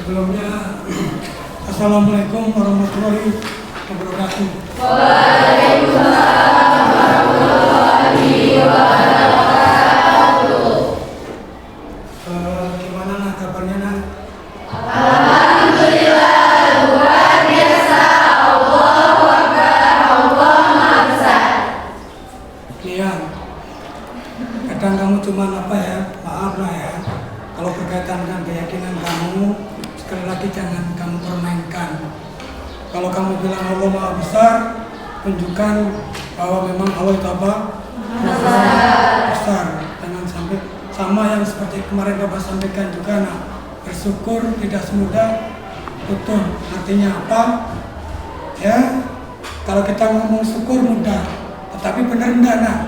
Sebelumnya, Assalamualaikum warahmatullahi wabarakatuh. Waalaikumsalam warahmatullahi wabarakatuh. Gimana nak kabarnya nak? Alhamdulillah, luar biasa. Allahu Akbar, Allah Maha Besar. Lian, kadang kamu cuma maaf lah ya. Kalau berkaitan dengan keyakinan kamu, sekali lagi jangan kamu permainkan. Kalau kamu bilang Allah Maha Besar, tunjukkan bahwa memang Allah itu apa? Besar. Jangan sampai sama yang seperti kemarin Bapak sampaikan juga, nah, bersyukur tidak semudah utuh. Artinya apa? Ya, kalau kita ngomong syukur mudah, tetapi benar enggak nak?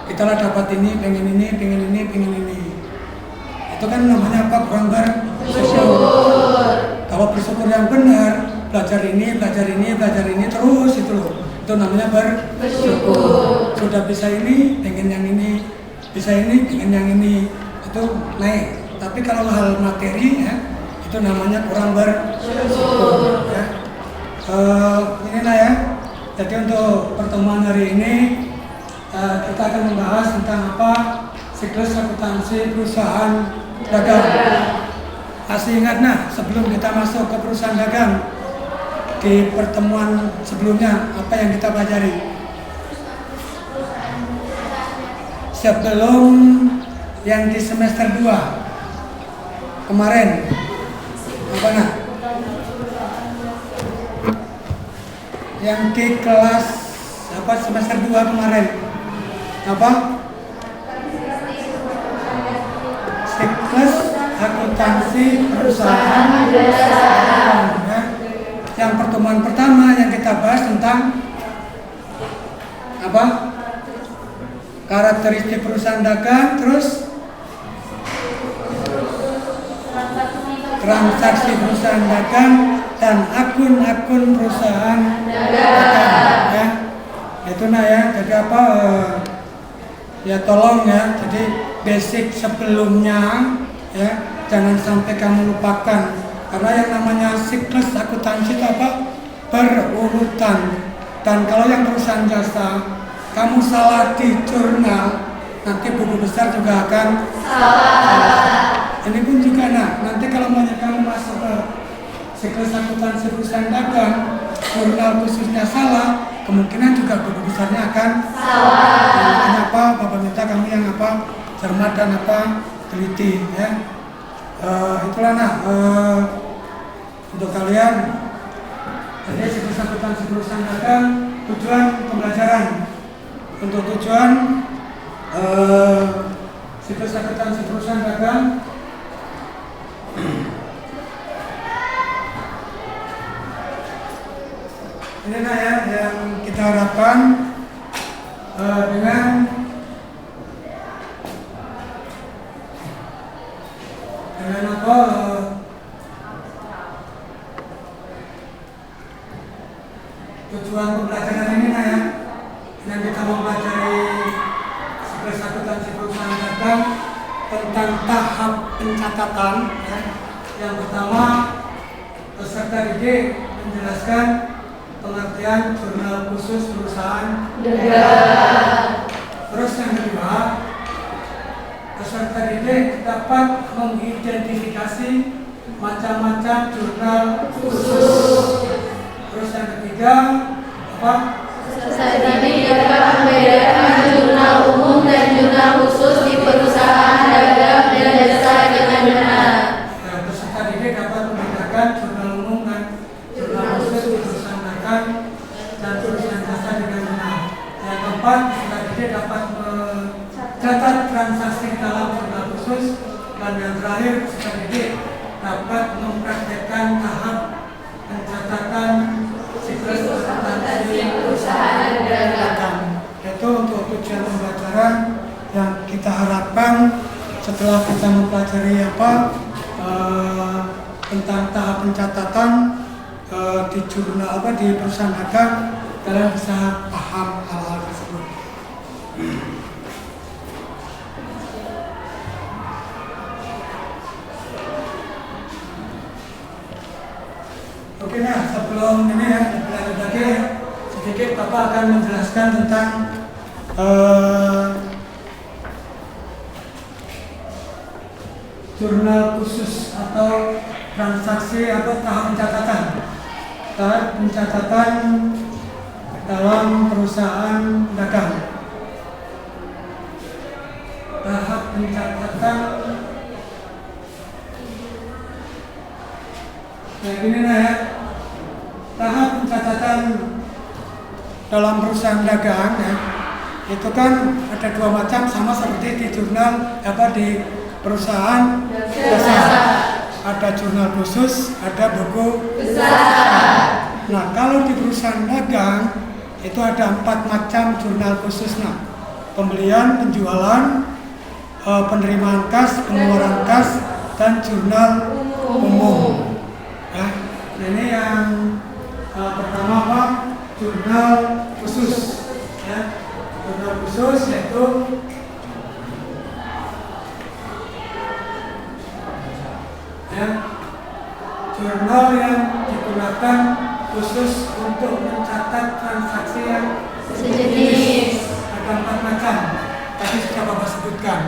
Kita lah dapat ini, pengen ini, pengen ini, pengen ini. Itu kan namanya apa? Kurang bersyukur. Kalau bersyukur yang benar, belajar ini, terus itu loh. Itu namanya bersyukur. Sudah bisa ini, pengen yang ini, bisa ini, pengen yang ini, itu naik. Tapi kalau hal materi ya, itu namanya kurang bersyukur. Ya. Ini lah ya. Jadi untuk pertemuan hari ini kita akan membahas tentang apa? Siklus akuntansi perusahaan dagang. Masih ingat nah, sebelum kita masuk ke perusahaan dagang, di pertemuan sebelumnya apa yang kita pelajari? Sebelum yang di semester 2 kemarin, apa nah? Yang di kelas apa semester 2 kemarin? Apa? Siklus akuntansi perusahaan dagang. Ya. Yang pertemuan pertama yang kita bahas tentang apa? Karakteristik perusahaan dagang, terus transaksi perusahaan dagang dan akun-akun perusahaan dagang. Ya. Itu nah ya. Jadi apa? Ya tolong ya. Jadi basic sebelumnya ya, jangan sampai kamu lupakan, karena yang namanya siklus akuntansi itu apa? Berurutan. Dan kalau yang perusahaan jasa, kamu salah di jurnal, nanti buku besar juga akan salah. Ini pun juga nah, nanti kalau mau kamu masuk ke siklus akuntansi perusahaan dagang, jurnal khususnya salah, kemungkinan juga buku besarnya akan salah. Makanya apa? Bapak minta kamu yang apa? Cermat dan apa? Teliti ya. Itulah nah, untuk kalian. Jadi siklus akuntansi perusahaan dagang, tujuan pembelajaran. Untuk tujuan siklus akuntansi perusahaan dagang, ini nah ya yang kita harapkan dengan apa? Tujuan pembelajaran ini nah ya, yang kita mempelajari siklus akuntansi perusahaan dagang tentang tahap pencatatan ya. Yang pertama, peserta didik menjelaskan pengertian jurnal khusus perusahaan dagang. Terus yang kedua, peserta didik dapat mengidentifikasi macam-macam jurnal khusus. Terus yang ketiga, apa? Peserta didik dapat membedakan jurnal umum dan jurnal khusus di perusahaan dagang dan jasa dengan benar. Peserta didik dapat membedakan jurnal umum dan jurnal khusus di perusahaan dagang dan perusahaan jasa dengan benar. Yang keempat, peserta didik dapat mencatat transaksi dalam jurnal khusus. Dan yang terakhir, peserta didik dapat mempraktekkan tahap pencatatan siklus akuntansi perusahaan dagang. Itu untuk tujuan pembelajaran yang kita harapkan setelah kita mempelajari apa tentang tahap pencatatan di jurnal apa di perusahaan dagang, kalian bisa paham hal-hal tersebut. sebelum ini ya lanjut lagi sedikit Bapak akan menjelaskan tentang jurnal khusus atau transaksi atau tahap pencatatan dalam perusahaan dagang. Tahap pencatatan gini nah ya. Tahap pencatatan dalam perusahaan dagang ya, itu kan ada dua macam sama seperti di jurnal di perusahaan besar. Ada jurnal khusus, ada buku besar. Nah, kalau di perusahaan dagang itu ada 4 macam jurnal khusus. Nah, pembelian, penjualan, penerimaan kas, pengeluaran kas, dan jurnal umum. Ya, ini yang pertama apa? Jurnal khusus. Ya, jurnal khusus yaitu jurnal yang digunakan khusus untuk mencatat transaksi yang sejenis. Ada 4 macam. Tadi sudah Bapak sebutkan.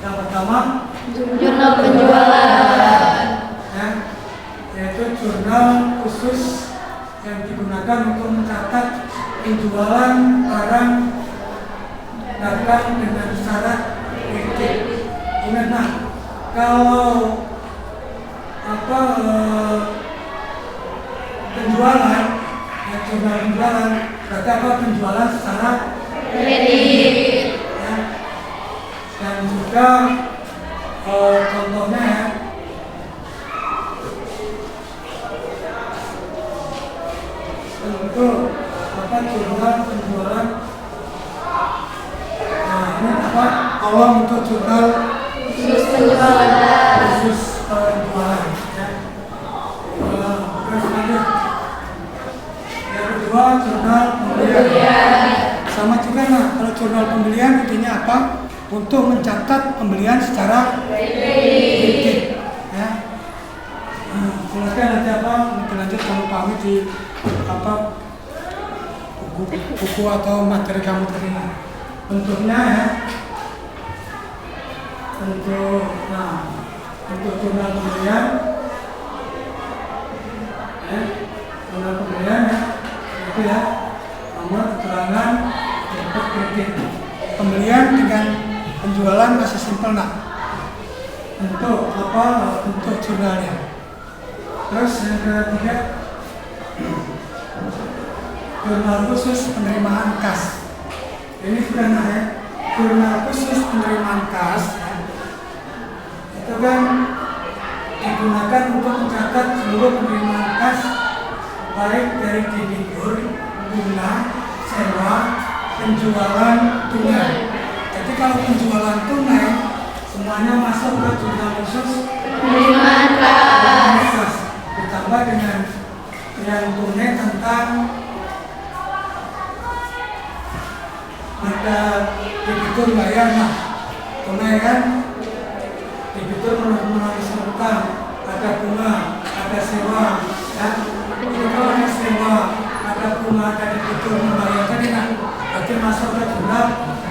Yang pertama, jurnal penjualan. Ya, yaitu jurnal khusus yang digunakan untuk mencatat penjualan barang dagang dengan syarat kredit. Ingat nah, kalau penjualan, ya, jurnal penjualan berarti penjualan secara kredit. Ya. Dan juga contohnya ya, untuk jurnal penjualan. Nah, ini kolom untuk jurnal khusus penjualan. Khusus penjualan. Ya. Terus lanjut. Yang kedua, jurnal pembelian. Sama juga nah, kalau jurnal pembelian intinya apa? Untuk mencatat pembelian secara kredit. Ya. Jelaskan nanti lebih lanjut kamu pahami di buku atau materi kamu tadi. Bentuknya ya. Untuk jurnal pembelian, jurnal pembelian ya, itu ya, nomor keterangan debit kredit. Pembelian dengan penjualan masih simpel nak. Untuk jurnalnya. Terus yang ketiga, jurnal khusus penerimaan kas. Ini juga nah ya, jurnal khusus penerimaan kas. Itu kan digunakan untuk mencatat seluruh penerimaan kas baik dari debitur, bunga, sewa, penjualan tunai. Jadi kalau penjualan tunai semuanya masuk ke jurnal khusus Penerimaan kas. Ditambah dengan yang tunai tentang ada debitur bayar nah tunai kan. Debitur menulis utang, ada bunga, ada sewa, ya. Jadi kalau ada sewa, ada bunga, ada debitur membayar tadi nah, berarti masuk ke jurnal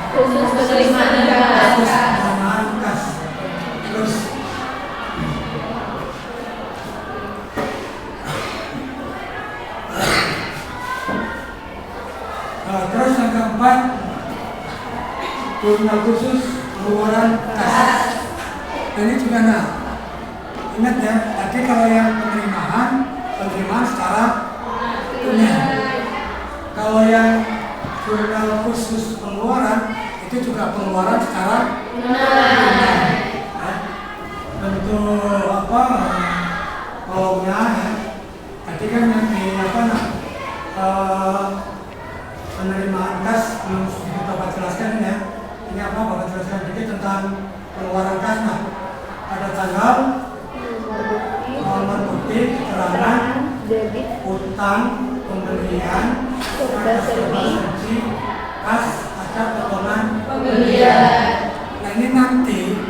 Khusus penerimaan kas. khusus penerimaan kas. Terus terus yang keempat, jurnal khusus pengeluaran kas. Ini juga nah, ingat ya, tadi kalau yang penerimaan secara tunai. Kalau yang jurnal khusus pengeluaran itu juga pengeluaran secara tunai. Ya. Bentuk kolomnya ya. Tadi kan yang di penerimaan kas belum Bapak jelaskan ya. Ini Bapak jelaskan sedikit tentang pengeluaran kas. Nah, ada tanggal, nomor bukti, keterangan, debit, utang, pembelian, ada servis, kas, ada potongan pembelian. Nah ini nanti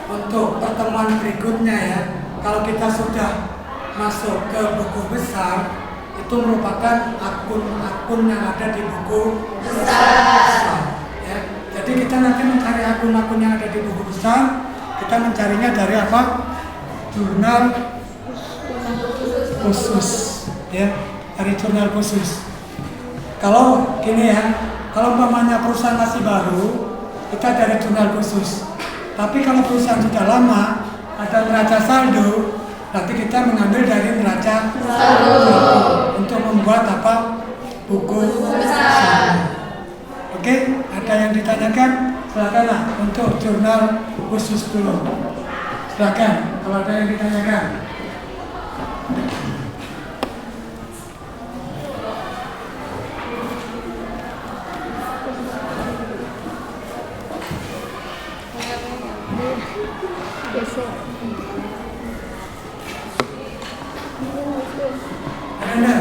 untuk pertemuan berikutnya ya, kalau kita sudah masuk ke buku besar, itu merupakan akun-akun yang ada di buku besar. Ya. Jadi kita nanti mencari akun-akun yang ada di buku besar, kita mencarinya dari apa? Jurnal khusus, ya, dari jurnal khusus. Kalau gini ya, kalau umpamanya perusahaan masih baru, kita dari jurnal khusus. Tapi kalau perusahaan sudah lama, ada neraca saldo, nanti kita mengambil dari neraca saldo untuk membuat apa? Buku besar. Oke, ada yang ditanyakan? Silakanlah untuk jurnal khusus dulu. Silakan kalau ada yang ditanyakan. Ada?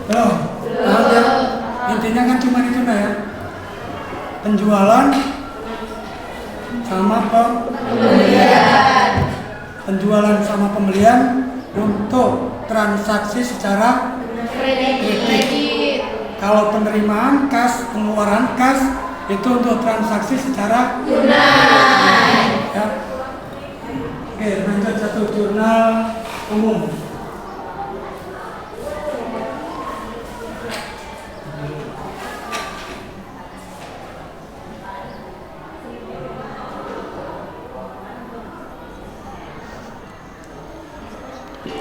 Belum? Belum. Intinya kan cuma itu ya. Penjualan sama pembelian. Penjualan sama pembelian untuk transaksi secara kredit. Kalau penerimaan kas, pengeluaran kas itu untuk transaksi secara tunai. Ya. Oke, lanjut satu jurnal umum.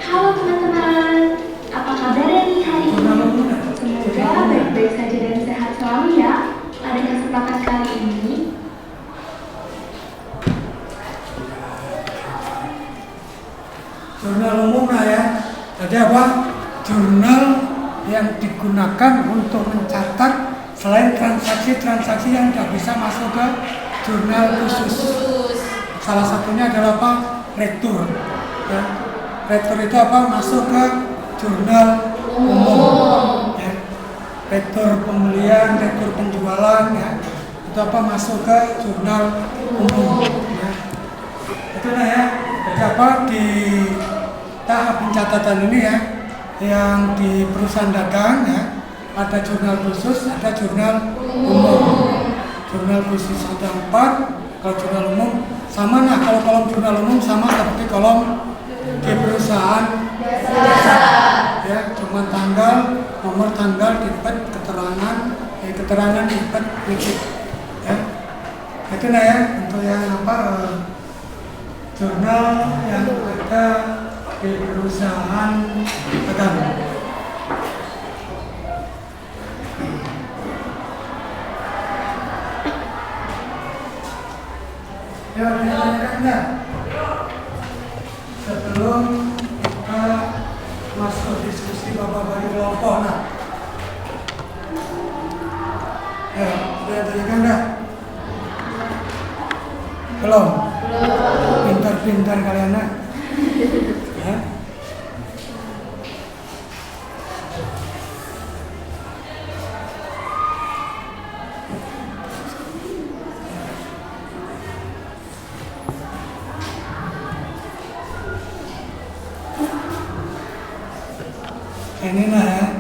Halo teman-teman, apa kabarnya nih hari ini? Semoga baik-baik saja dan sehat selalu ya. Pada kesempatan kali ini, jurnal umum lah ya. Jadi apa? Jurnal yang digunakan untuk mencatat selain transaksi-transaksi yang tidak bisa masuk ke jurnal khusus. Salah satunya adalah apa? Retur. Ya. Retur itu apa? Masuk ke jurnal umum. Ya. Retur pembelian, retur penjualan, ya. Itu apa? Masuk ke jurnal umum. Ya. Itulah ya. Jadi apa? Di tahap pencatatan ini ya, yang di perusahaan dagang ya, ada jurnal khusus, ada jurnal umum. Jurnal khusus ada 4, kalau jurnal umum sama. Nah, kalau kolom jurnal umum sama seperti kolom di perusahaan biasa. Ya, cuma tanggal, nomor tanggal, dipet, keterangan dipet, dikit. Ya, itu nah ya untuk yang apa? Jurnal yang ada di perusahaan dagang. Ya, enggak. Sebelum kita masuk diskusi bapak-bapak di kelompok, nah. Ya, sudah tanyakan dah? Belum? Pintar-pintar kalian nak. Ya. Ini nah ya,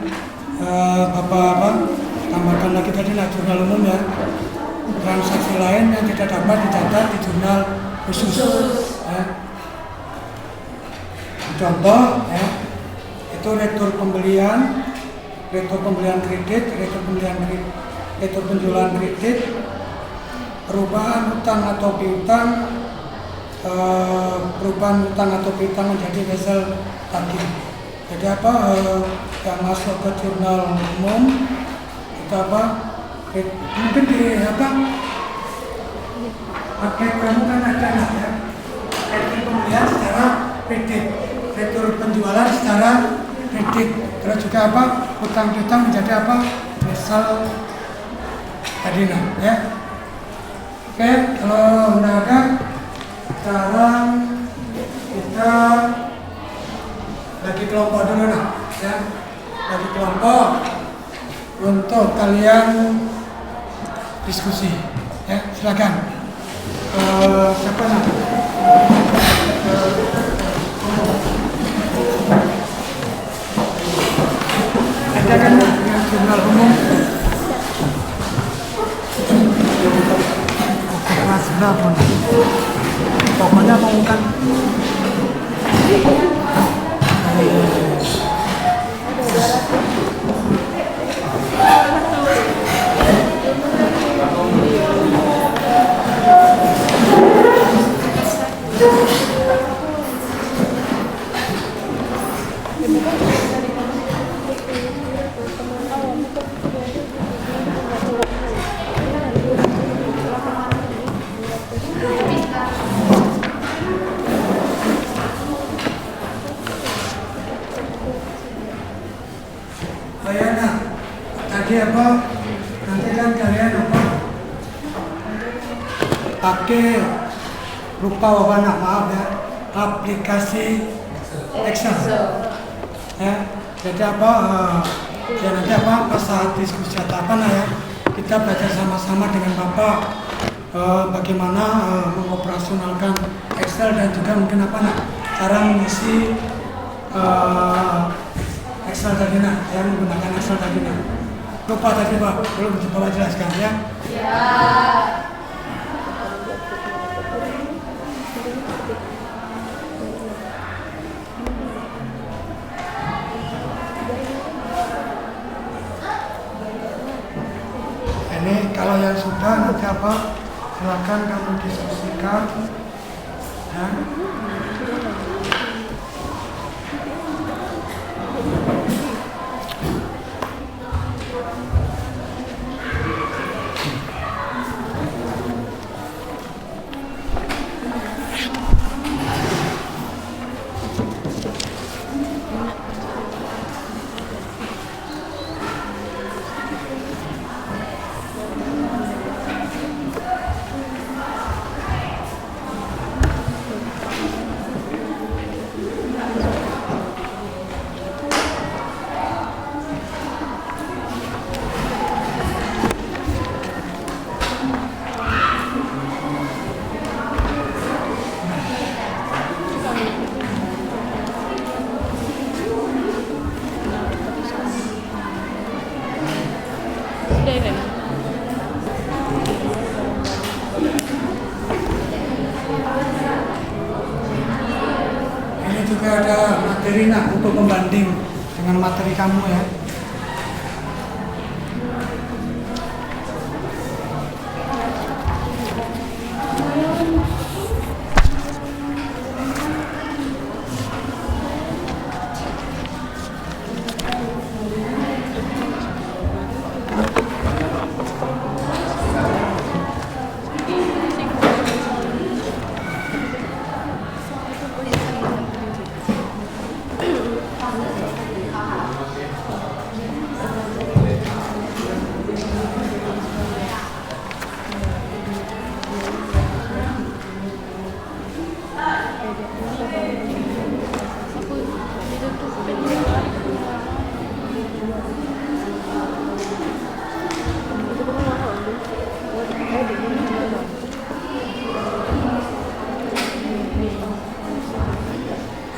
Bapak tambahkan lagi tadi lah jurnal umum ya. Transaksi lain yang tidak dapat dicatat di jurnal khusus. Ya. Contoh ya, itu retur pembelian kredit, retur penjualan kredit, perubahan hutang atau piutang menjadi hasil tagih. Jadi apa yang masuk ke jurnal umum itu apa? Mungkin di apa? Pakai kamu kan ada ya. Retur pembelian secara kredit, retur penjualan secara kredit. Terus juga apa? Hutang piutang menjadi apa? Misal tadi ya. Oke, kalau tidak ada, sekarang kita bagi kelompok dulu ya. Bagi kelompok untuk kalian diskusi ya, silakan. Siapa nak? Beda kan dengan jurnal umum. Kelas berapa nih? Pokoknya pengumuman. Bayana, tadi apa? Nanti kan kalian apa? Pakai lupa wawana, maaf ya, aplikasi Excel. Ya, jadi apa? Ya nanti apa? Pas saat diskusi atau apa ya, kita belajar sama-sama dengan Bapak bagaimana mengoperasionalkan Excel dan juga mungkin apa nak cara mengisi Excel tadi nak, yang menggunakan Excel tadi nak. Lupa tadi Pak, belum coba jelaskan ya. Ya. Ini kalau yang sudah nanti apa? Silakan kamu diskusikan. Ya. Ini juga ada materi nak untuk pembanding dengan materi kamu ya.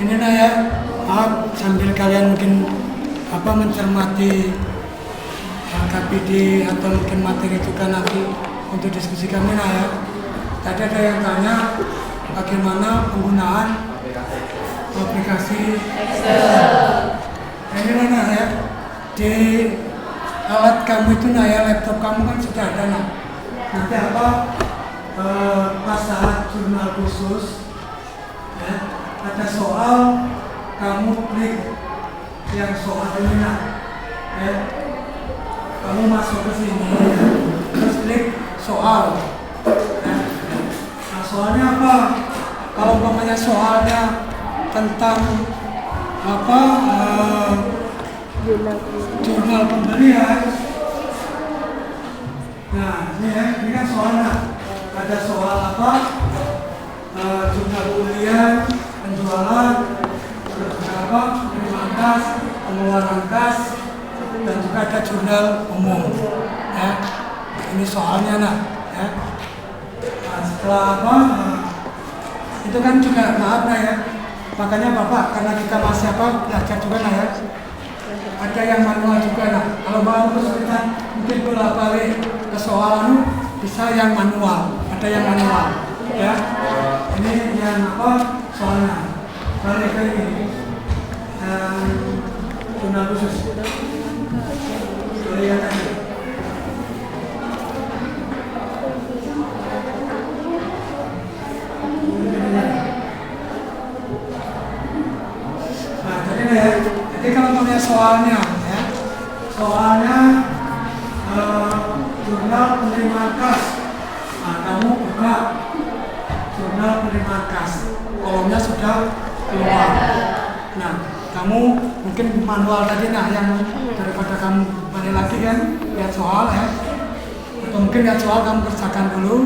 Ini nah ya, maaf sambil kalian mungkin apa mencermati KPD atau mungkin materi juga nanti untuk diskusi kami nah ya. Tadi ada yang tanya bagaimana penggunaan aplikasi Excel. Ini nah ya, di alat kamu itu nah ya, laptop kamu kan sudah ada nah. Nanti apa pas saat jurnal khusus ya, ada soal, kamu klik yang soal ini nah, ya. Kamu masuk ke sini, ya. Terus klik soal. Ya. Nah soalnya apa? Kalau umpamanya soalnya tentang apa jurnal pembelian. Nah ini ya, ini kan soalnya ada soal apa? Jurnal pembelian, penjualan, apa, penerimaan kas, pengeluaran kas, dan juga ada jurnal umum. Ya. Ini soalnya nak. Ya. Nah, setelah apa? Itu kan juga maaf nah ya. Makanya Bapak karena kita masih apa belajar juga nah ya. ada yang manual juga. Nah, kalau mau kesulitan mungkin bolak-balik ke soal bisa yang manual, ada yang manual ya. Ini yang apa soalnya balik ke ini zona khusus dari yang tadi. Nah, jadi kalau punya soalnya ya, soalnya jurnal penerima kas. Nah, kamu buka jurnal penerima kas, kolomnya sudah keluar. Nah, kamu mungkin manual tadi, nah yang daripada kamu balik lagi kan lihat soal ya, atau mungkin lihat soal kamu kerjakan dulu,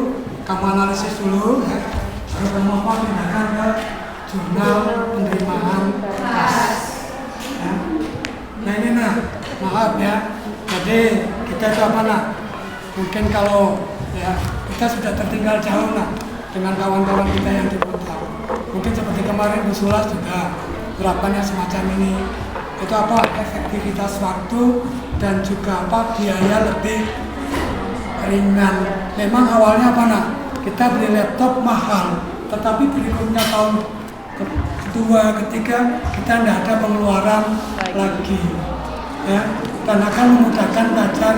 kamu analisis dulu ya, baru kamu apa pindahkan ke jurnal penerimaan kas. Ya. Nah ini maaf ya, jadi kita itu apa mungkin kalau ya kita sudah tertinggal jauh dengan kawan-kawan kita yang di kota. Mungkin seperti kemarin Bu Sulas juga berapanya semacam ini. Itu apa efektivitas waktu dan juga apa biaya lebih ringan. Memang awalnya apa kita beli laptop mahal, tetapi berikutnya tahun kedua, ketiga kita tidak ada pengeluaran lagi. Ya, dan akan memudahkan belajar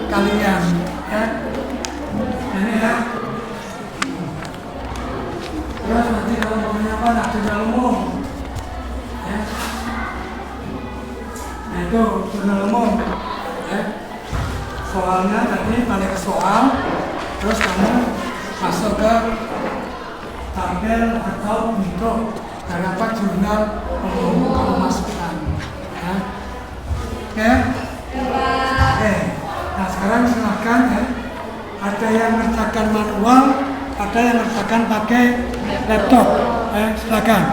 kalian. Ya. Ini ya. Terus nanti kalau mau apa jurnal umum. Ya. Nah itu jurnal umum. Ya. Soalnya tadi balik ke soal, terus kamu masuk ke tabel atau bentuk dari apa jurnal umum kamu masukkan. Ya. Oke. Oke. Nah sekarang silakan ya. Ada yang ngerjakan manual, ada yang ngerjakan pakai laptop. Silakan.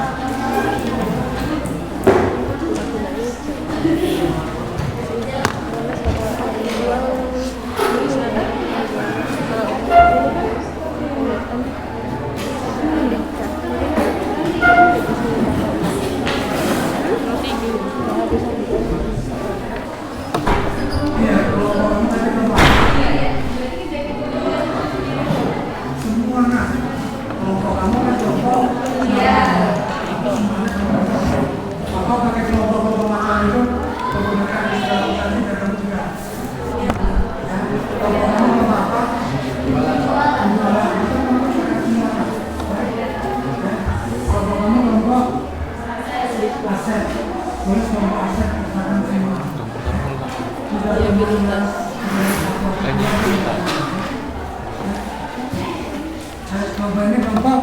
Ini kelompok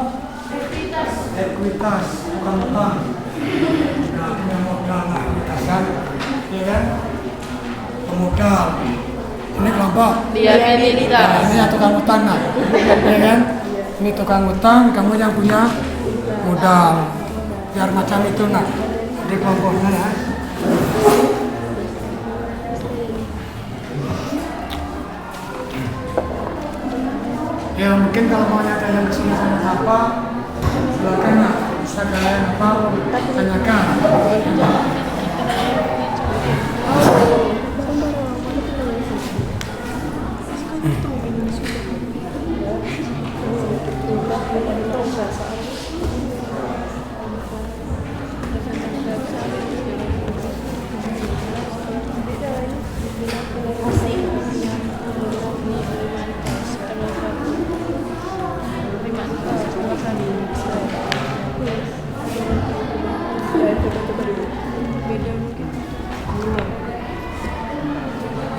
ekuitas, bukan utang. Nah, punya modal ekuitas kan, ya kan? Pemodal. Ini kelompok. Liabilitas. Nah, ini yang tukang utang ya kan? Ini tukang utang, kamu yang punya modal. Biar macam itu Jadi kelompoknya ya. Ya mungkin kalau mau ada yang kesulitan apa, silakan bisa kalian tanyakan.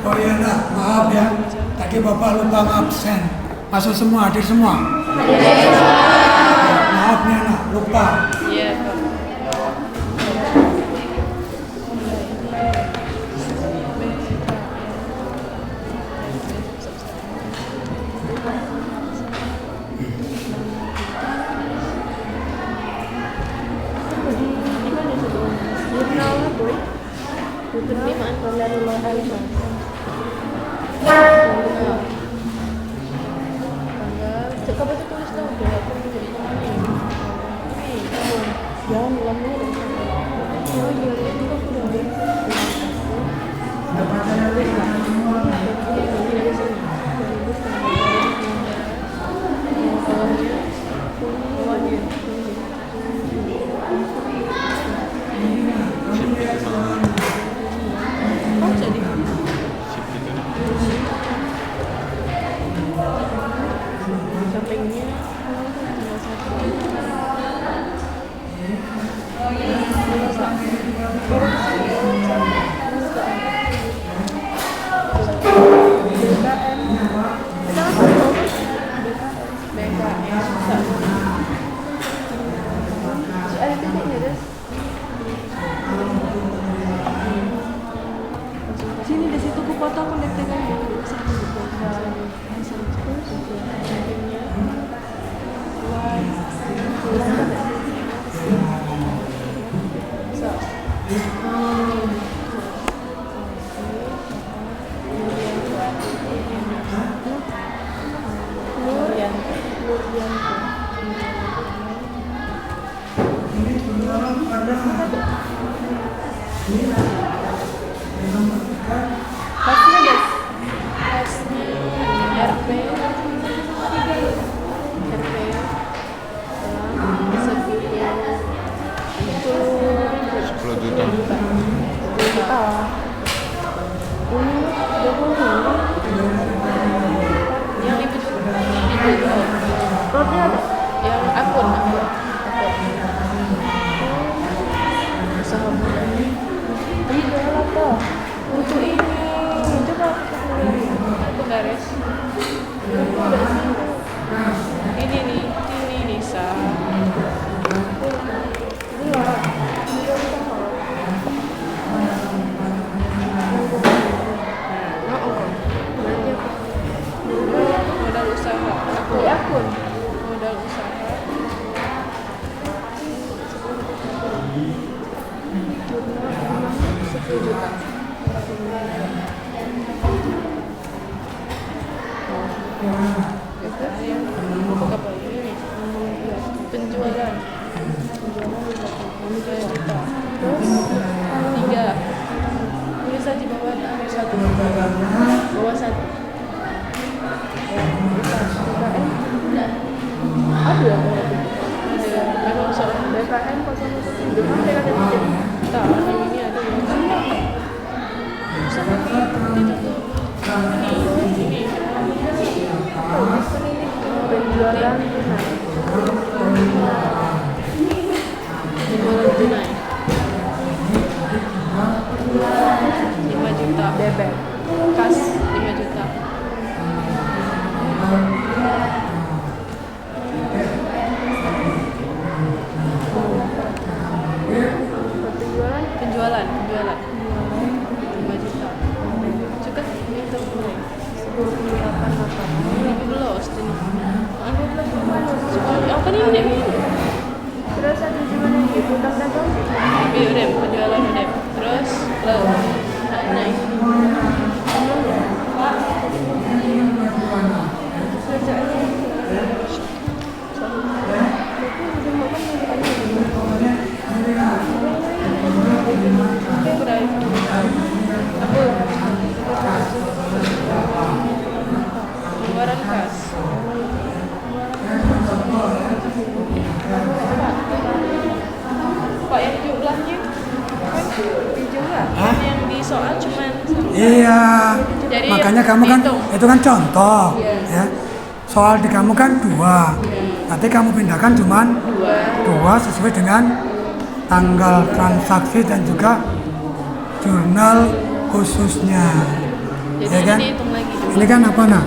Oh iya maaf ya, tadi Bapak lupa absen. Masuk semua, hadir semua? Maaf nih lupa. Iya, Saldonya tinggal 1. Sini di situ ku foto aku lihat tekan dulu. Pasnya guys, RP, itu 10 juta. juta. Ini 20 yang 5 juta. Rotnya ada? Yang akun. Usaha muda ini. Ini galak toh. Untuk ini. Coba aku garis. Aku udah sini. Ini nih, ini Nisa. Ini lah. Modal usaha. Aku akun. Modal usaha. Jurnal 10 juta. Apa ini? Penjualan 5 juta. Terus 3. Tulis saja bawah 1. Bawah 1. Ada memang soal BKN pasal tak ini ada ini penjualan tunai 5 juta bebek kas 5 juta. Penjualan 5 juta. Cukup itu mulai 12 apa nih Udem? Terus ada juga nih utang dagang. Iya Udem, penjualan Udem. Terus naik. Pengeluaran kas. Pak yang jumlahnya yang di soal cuman Iya. Jadi Makanya kamu kan dihitung. itu kan contoh, Yes. ya. Soal di kamu kan 2. Nanti kamu pindahkan cuman 2 sesuai dengan tanggal transaksi dan juga jurnal khususnya. Jadi Ya kan? dihitung lagi juga. Ini kan apa nak?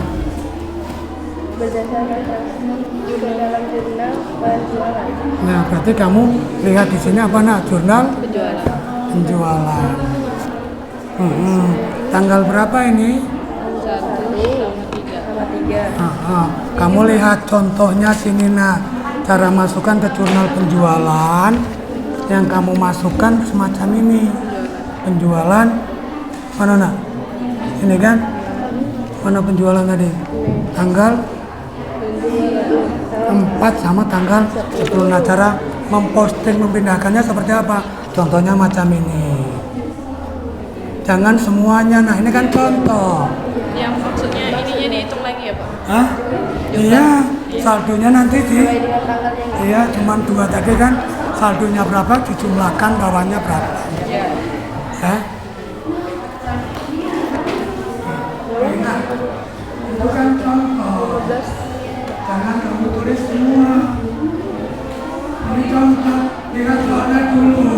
Berdasarkan transaksi juga dalam jurnal penjualan. Nah, berarti kamu lihat di sini apa nak? Jurnal Penjualan. penjualan. Tanggal berapa ini? 1 sama 3. Kamu lihat contohnya sini nak. Cara masukkan ke jurnal penjualan. Yang kamu masukkan semacam ini. Penjualan mana nak? Ini kan? Mana penjualan tadi? Tanggal 4 sama tanggal 10. Nah, cara memposting memindahkannya seperti apa? Contohnya macam ini. Jangan semuanya. Nah, ini kan contoh. Yang maksudnya ininya dihitung lagi ya Pak? Hah? Iya, saldonya nanti iya, cuman 2 tadi kan. Saldonya berapa dijumlahkan bawahnya berapa. Ya. Ya. Itu kan contoh. Jangan kamu tulis semua. Ini contoh, lihat soalnya dulu.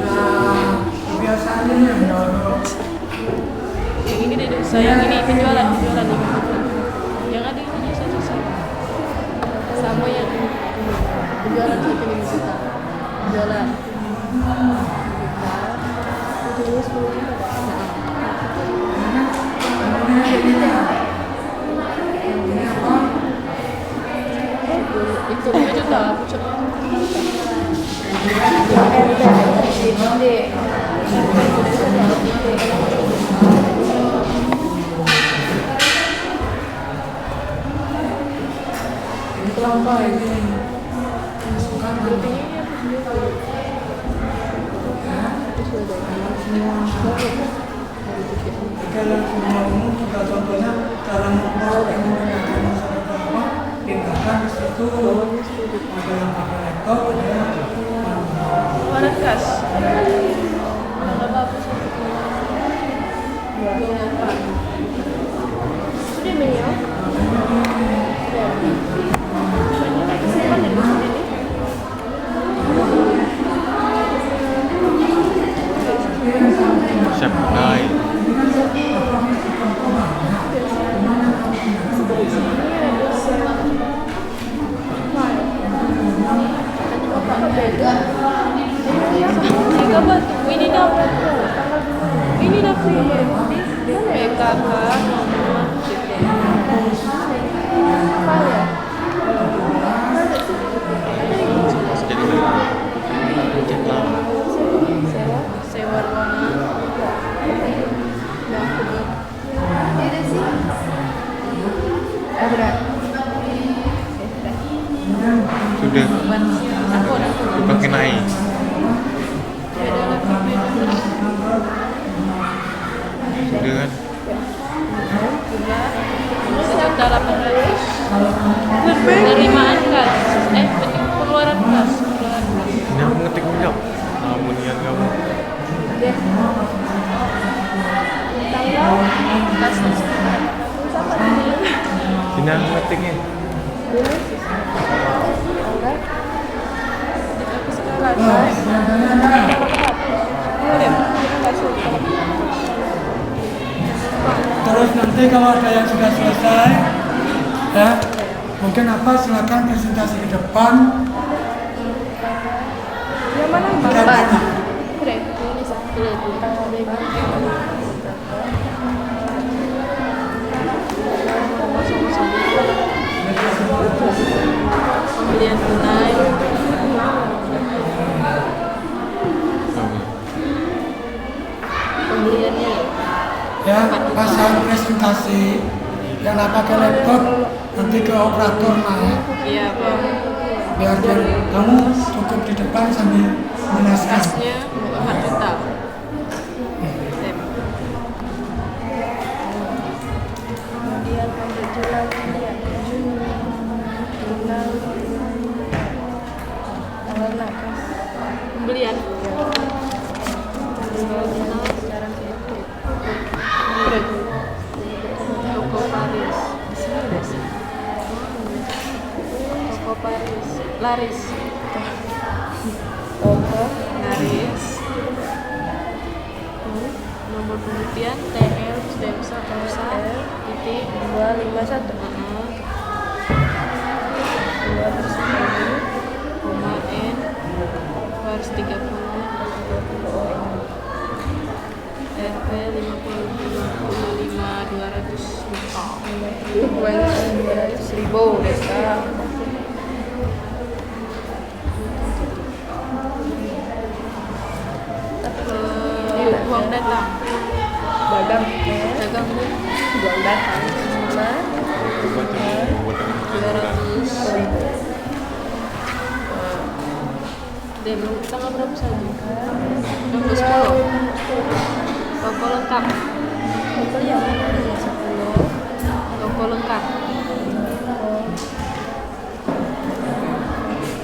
Nah, kebiasaannya yang dulu. Yang ini deh, sayang ini penjualan ini. Yang ada ini satu sama yang penjualan 1 juta. Penjualan. Itu 10 juta. Itu 2 juta. Kalau semua umum juga contohnya cara memproses menggunakan seperti apa, tindakan di situ ada yang pakai laptop, ada yang Warna kas. Sudah beliau. Siap naik. Ini dapat PKK sewa ruangan. Sudah. Pakai naik. Sudah kan? $1.800. Penerimaan kas. Pengeluaran kas. Ini aku ngetik enggak? Amunian kamu. Kas. Ini aku ngetiknya. terus nanti kalau ada yang sudah selesai, ya mungkin apa silakan presentasi ke depan. Yang mana Gambar. Pembelian tunai. Pembeliannya Ya, pasang presentasi yang pakai laptop nanti ke operator naik. iya Bang. Biar kamu cukup di depan sambil menjelaskan. Kasnya 4 juta. Kemudian penjualan pembelian Toko Paris. Toko Paris. Laris. Toko Laris. Nomor pembelian TL Demsa perusahaan titik 251. 210 koma N 230 RP 200.000 desa. Uang datang dagang Bu. Uang datang cuma 200.000. Dia belum tanggal berapa saja? 10. Toko lengkap. Toko yang 10. Toko lengkap.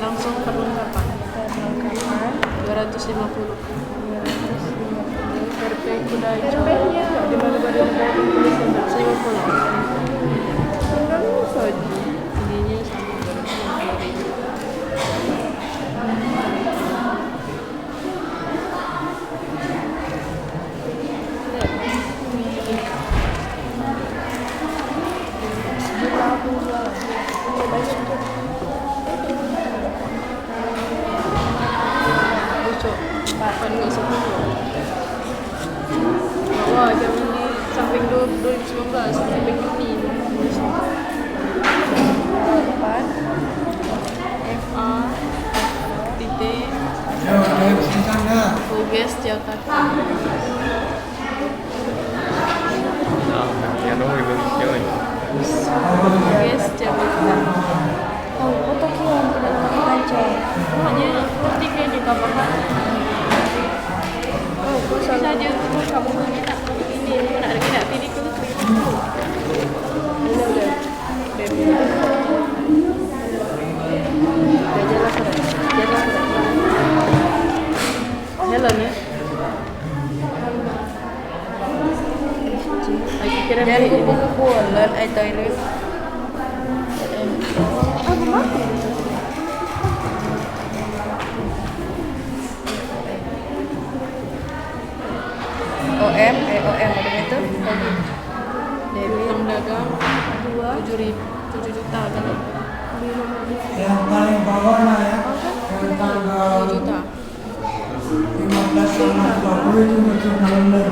Langsung perlengkapan. 250. RP kuda hijau. RP-nya di mana-mana 150. sama loh. Ininya sama 250.000. Kan nggak sepuluh. Wah, jangan di samping 2019, samping Juni. FA titik Ya, ada di sana. Boges Jakarta. Ya dong Indonesia lagi. Boges Jakarta. Oh, foto kian tidak baca. Hanya seperti kayak di kamar mandi. Oh, bisa aja tuh kamu minta ini nak ada tidak pilih ke ini udah baby udah jalan jalan ya lagi kira Jangan kumpul ke bulan, toilet. OM ada itu. Dewi dagang 7 juta kan Yang paling bawah lah ya. Yang tanggal 2 juta 15 sama 20 itu untuk kalender.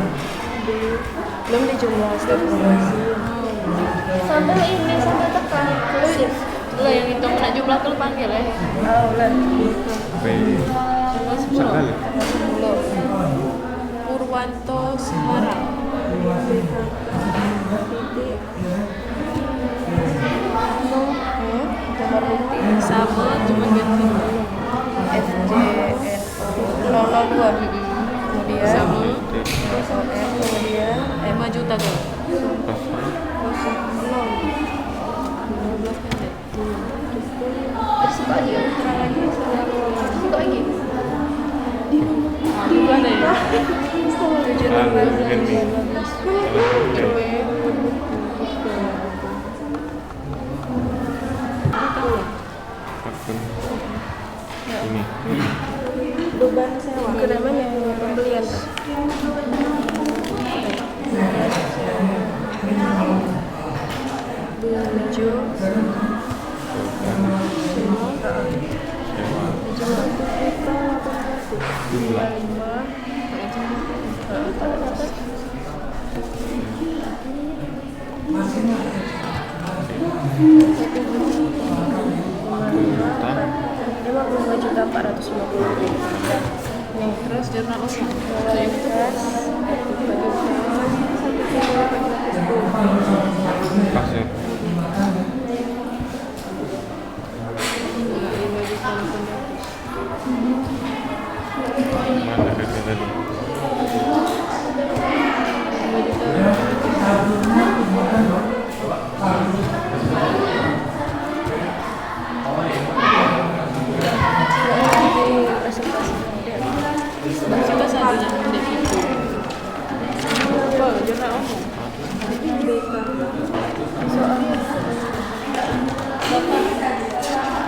belum dijumlah stabilisasi Sampai ini sampai tekan. lah yang itu nak jumlah kalau panggil ya Oh, bulan. Baik. tanggal 10 Sekali. Purwanto Semarang Nomor bukti sama cuma ganti FJNO 002. Kemudian sama OM kemudian 5 juta tuh 0 15 menit suka aja terang lagi suka lagi bukan ya 7 Akun ini. beban sewa kenamanya pembelian Jumlah. Juta. 55.450.000. Nih, terus jurnal usaha Pas ya. Mana kerja tadi? kita saja pendek itu apa jurnal umum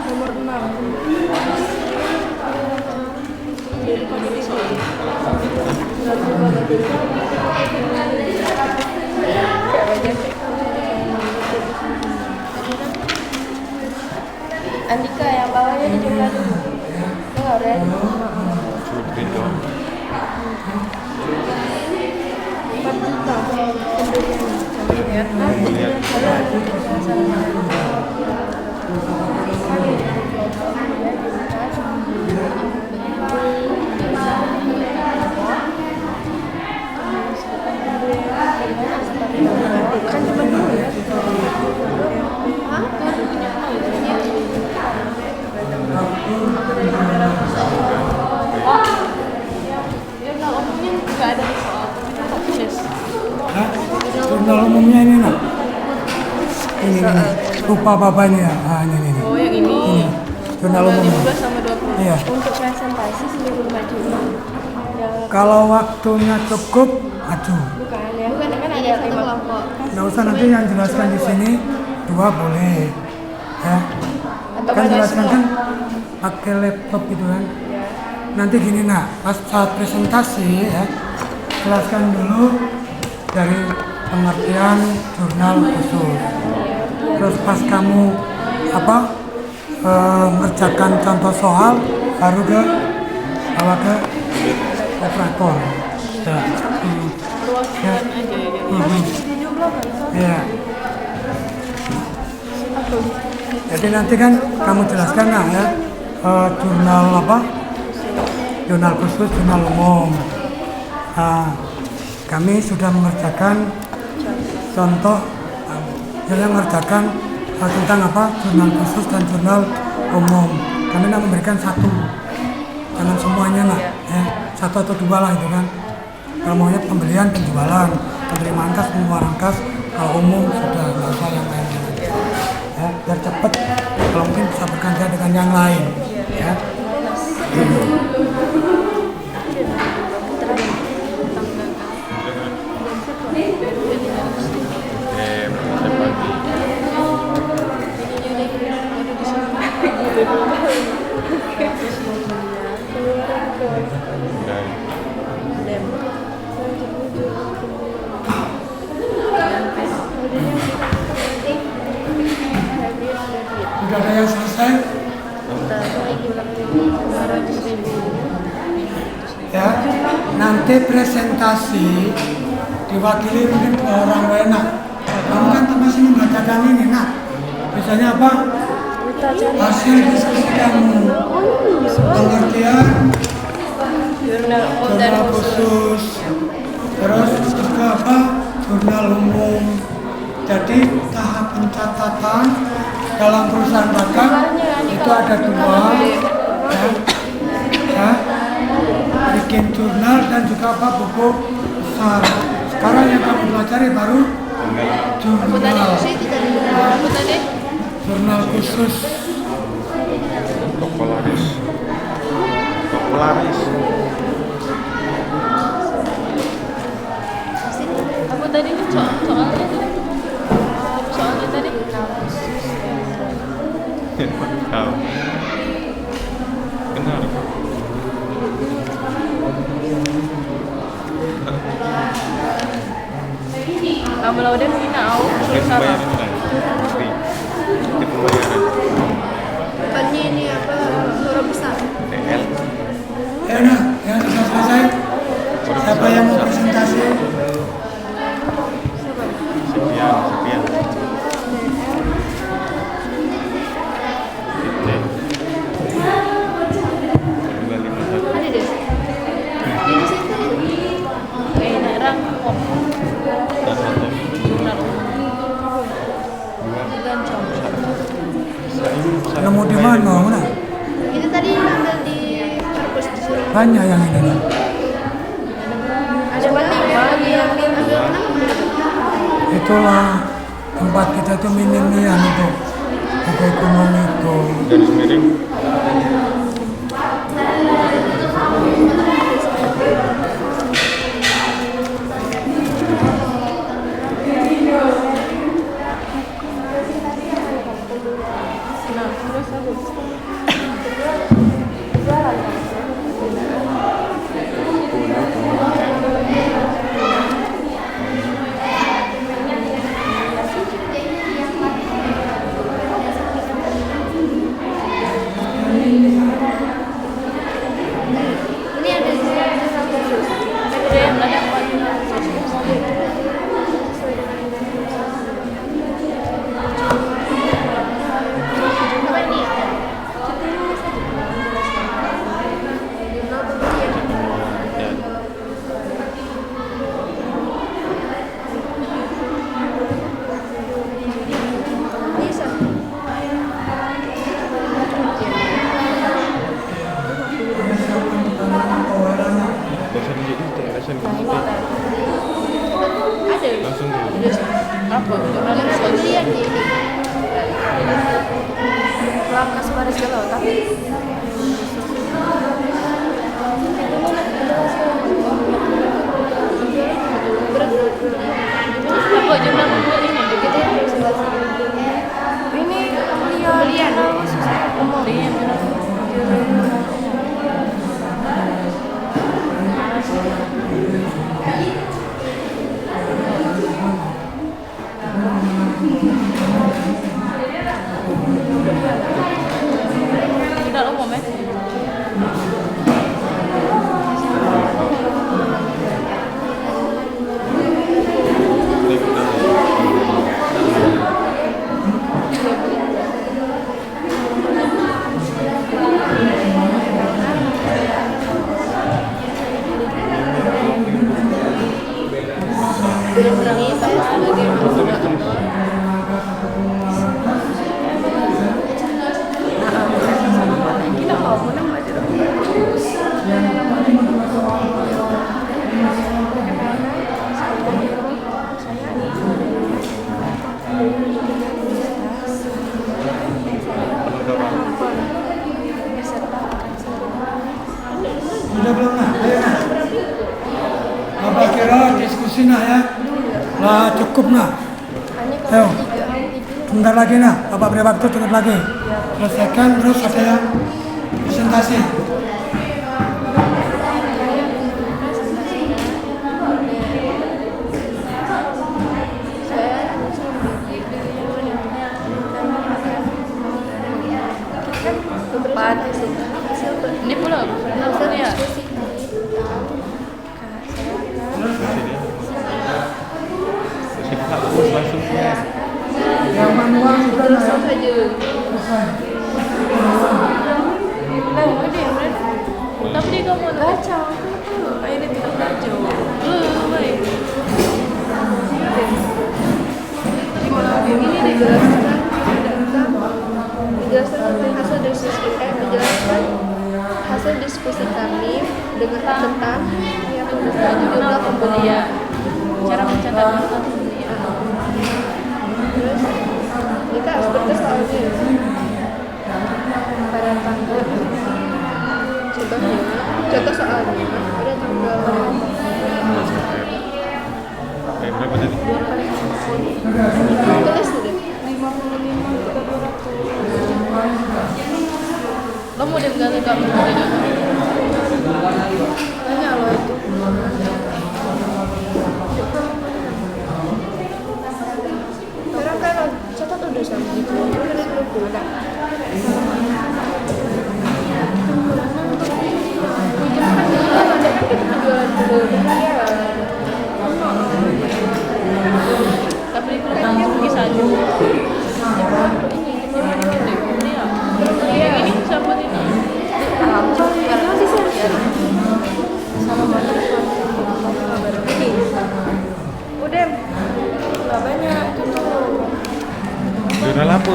nomor 6. Andika yang bawahnya dijumlah dulu. Enggak, Ren. Cutri dong. 4 juta pembelian. Lihat. Kan cuma dulu ya. jurnal umumnya nggak ada soal proses Nah, jurnal umumnya ini nak. Ini rupa bapaknya. Ah, ini. oh yang ini Jurnal umum. 15 sama 20 Iya. Untuk presentasi 95 juta. Yang Kalau waktunya cukup, aduh. bukan ya. Bukan kan ada Iya, satu kelompok. Nggak usah nanti yang jelaskan di sini 2 boleh. Ya. Atau Kan pada jelaskan semua. kan pakai laptop gitu kan. Nanti gini nak, pas saat presentasi ya, jelaskan dulu dari pengertian jurnal khusus. Terus pas kamu mengerjakan contoh soal, baru bawa ke operator. Ya. Ya. Ya. Jadi nanti kan kamu jelaskan lah ya, jurnal jurnal khusus, jurnal umum. Kami sudah mengerjakan contoh, mengerjakan tentang jurnal khusus dan jurnal umum. Kami nak memberikan satu, jangan semuanya lah, ya, 1 atau 2 lah itu kan. Kalau maunya pembelian, penjualan, penerimaan kas, pengeluaran kas, kalau umum sudah nggak usah yang lain. Ya, biar cepat, kalau mungkin bisa bergantian dengan yang lain. Ya. Sudah ada yang selesai? Ya, nanti presentasi diwakili mungkin 2 orang enak. Kamu kan masih membacakan ini, nak. Biasanya apa? Hasil diskusi kamu, pengertian jurnal khusus, terus juga jurnal umum. Jadi tahap pencatatan dalam perusahaan dagang itu ada 2, ya, bikin jurnal dan juga buku besar. Sekarang yang kamu pelajari baru jurnal khusus. Polaris. Apa tadi soalnya tadi? Tahu. Benar. Kamu lah udah final, Itu bayaran kan? Itu bayaran. Depannya ini huruf besar. TL. Ya nah, yang sudah selesai. Siapa yang mau presentasi? Sekian. Ada deh. Di situ. kayak rangkop jurnal Nemu di mana? Itu tadi ambil di perpus disuruh. Banyak yang ini. Nah. Ada bagi yang diambil mana? Itulah tempat kita itu minimian untuk buku ekonomi itu. Garis miring. Ini ada di jurnal khusus. ada yang ada apa Apa ini? Jurnal pembelian. Ya. Bisa. Dosen jadi dosen Ada. langsung dulu. apa jurnal Jurnal pembelian ini. Lakas baris galau tapi berat. ini saya sebagai moderator. Kita mau menang aja dong. Sudah belum nah? Ayo nah. Bapak kira diskusi nah ya? Lah cukup nah. Ayo. Sebentar lagi nah. Bapak beri waktu cukup lagi. Selesaikan terus ada yang presentasi. Ini pula hasil ya. Sini hapus langsung. Yang manual sudah nah. Terus saja. Selesai. Tapi dia kamu Kacau. Kayak dia tidak kacau. baik. Ini hasil diskusi kami dengan tentang yang Jurnal pembelian. Cara mencatat jurnal pembelian. terus kita seperti soalnya pada tanggal contoh soalnya pada tanggal Berapa tadi? tulis sudah Lo mau dengar kamu tanya lo itu sekarang kan catat udah sama gitu udah dari 20 kan tapi itu langsung bisa aja. Ini siapa ini? udah nggak banyak contoh Jurnal apa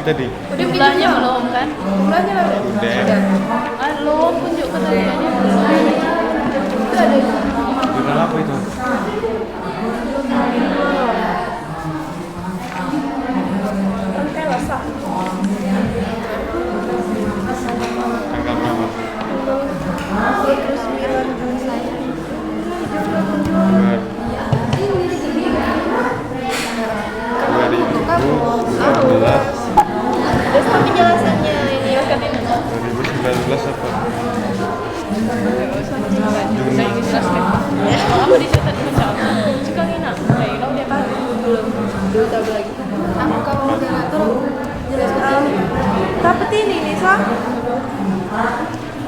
tadi? Jumlahnya belum kan? jumlahnya lah Udah. Lo tunjuk keterangannya belum. itu ada Jurnal apa itu? angka rasa Tanggal berapa? 29 saya terus penjelasannya ini ya kan ini 2019 apa? Saya jelaskan. Apa dicatat macam? Sekarang ini nak. Kayak lo dia kan belum tahu lagi aku kalau moderator jelaskan dapat ini nih so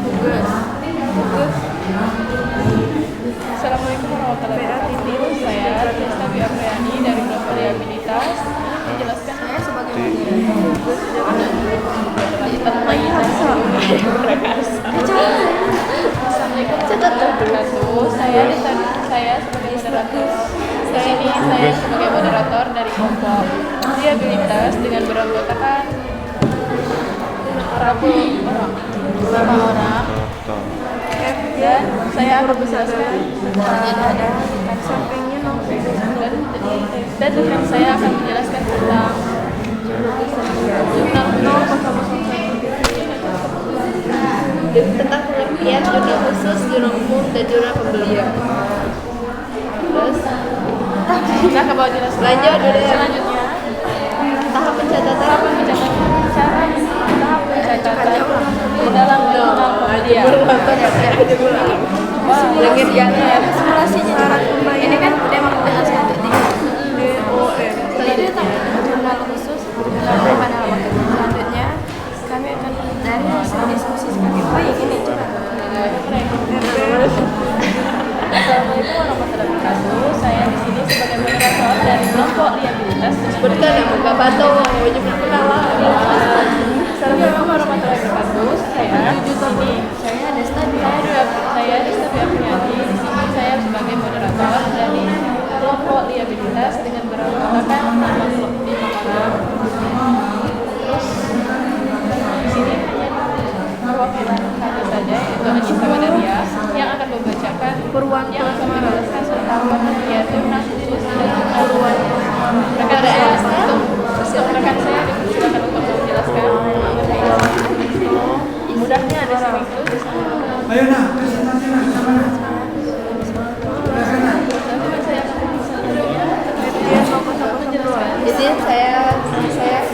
tugas Assalamualaikum warahmatullahi wabarakatuh. Saya Resta Dwi Apriyani dari Kelompok Rehabilitas menjelaskan saya sebagai moderator Assalamualaikum warahmatullahi wabarakatuh. Saya sebagai moderator. Saya sebagai moderator dari kelompok rehabilitas dengan beranggotakan berapa orang dan saya akan menjelaskan ada sampingnya dan dengan saya akan menjelaskan tentang jurnal tentang pengertian jurnal khusus, jurnal umum, dan jurnal pembelian. Terus kita ke bawah jelas lanjut udah selanjutnya tahap pencatatan tahap pencatatan di dalam jurnal pembelian. Dengan yang simulasinya cara ini kan udah menjelaskan untuk selanjutnya jurnal khusus pada waktu selanjutnya kami akan dari hasil diskusi sebagai baik ini coba. Assalamualaikum warahmatullahi wabarakatuh. Saya di sini sebagai moderator dari kelompok rehabilitas. Seperti ada muka batu, wajib kenalan. Assalamualaikum warahmatullahi wabarakatuh. Saya di sini. Saya Desta Dwi Apriyani. Di sini saya sebagai moderator dari kelompok Ayo nak, presentasi nak, sama nak. Silakan nak. Jadi saya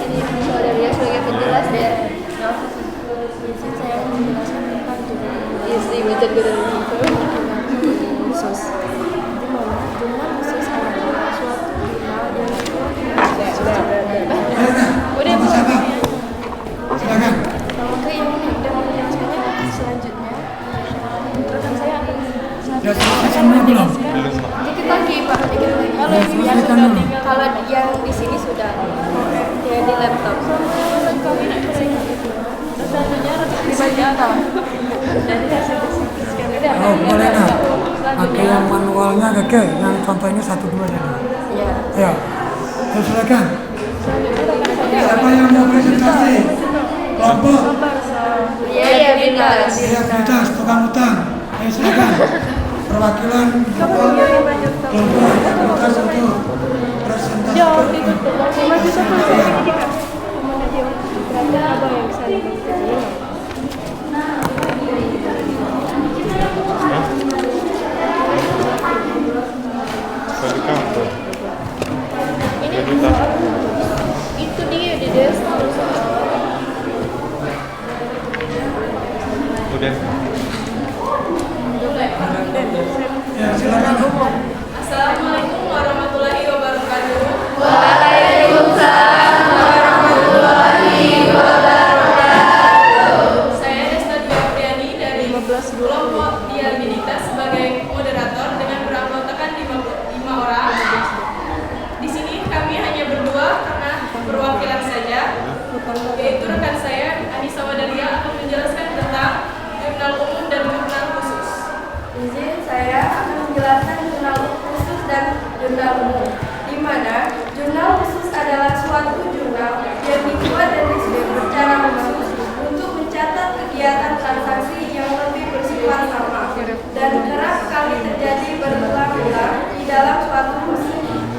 ini saudara sebagai penjelas ya. Jadi saya menjelaskan tentang isi metode khusus. Di mana jurnal khusus adalah suatu jurnal yang Ayo nak, sama siapa? Silakan. Oke, yang menjelaskannya selanjutnya. Rekan saya akan Sudah selesai semuanya belum? Belum, Pak. dikit lagi Pak, dikit lagi. Sudah selesaikan dulu. Kalau yang di sini sudah, yang di laptop. Kami nak kesini. Selanjutnya Di bagian dari hasil scan. Oh boleh nak. Pakai yang manualnya kakek, yang contoh ini 1, 2 jadi. Ya. Ayo, terus silakan. Siapa yang mau presentasi? Kelompok. Iya, benar. Kreativitas, tukang utang. Ayo silakan. Perwakilan kelompok kreativitas untuk presentasi. Balik kantor. Ini Jadi tak. itu dia di desktop. Udah. Ya silakan. Assalamualaikum warahmatullahi wabarakatuh. Saya Desta Dwi Apriani dari kelompok Diabilitas sebagai moderator dengan beranggotakan 5 orang. Di sini kami hanya berdua karena perwakilan saja, yaitu rekan saya Anissa Wadalia akan menjelaskan tentang jurnal umum dan jurnal khusus. Izin saya akan menjelaskan jurnal khusus dan jurnal umum, di mana jurnal khusus adalah suatu jurnal yang dibuat dan disusun secara khusus untuk mencatat kegiatan transaksi yang lebih bersifat sama dan kerap kali terjadi berulang-ulang di dalam suatu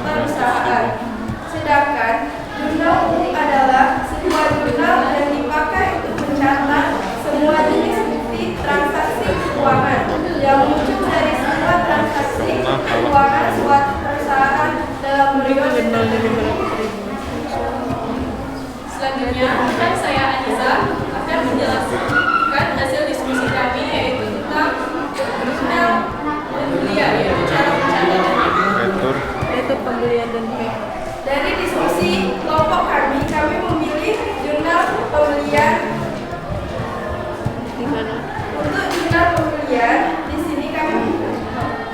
perusahaan. Sedangkan jurnal umum adalah sebuah jurnal yang dipakai untuk mencatat semua jenis bukti transaksi keuangan yang muncul dari semua transaksi keuangan suatu perusahaan dalam periode tertentu. Selanjutnya, rekan saya Anissa akan menjelaskan hasil diskusi kami yaitu tentang jurnal pembelian, yaitu cara pencatatannya. Retur. Yaitu pembelian dan Dari diskusi kelompok kami memilih jurnal pembelian. di mana? Untuk jurnal pembelian, di sini kami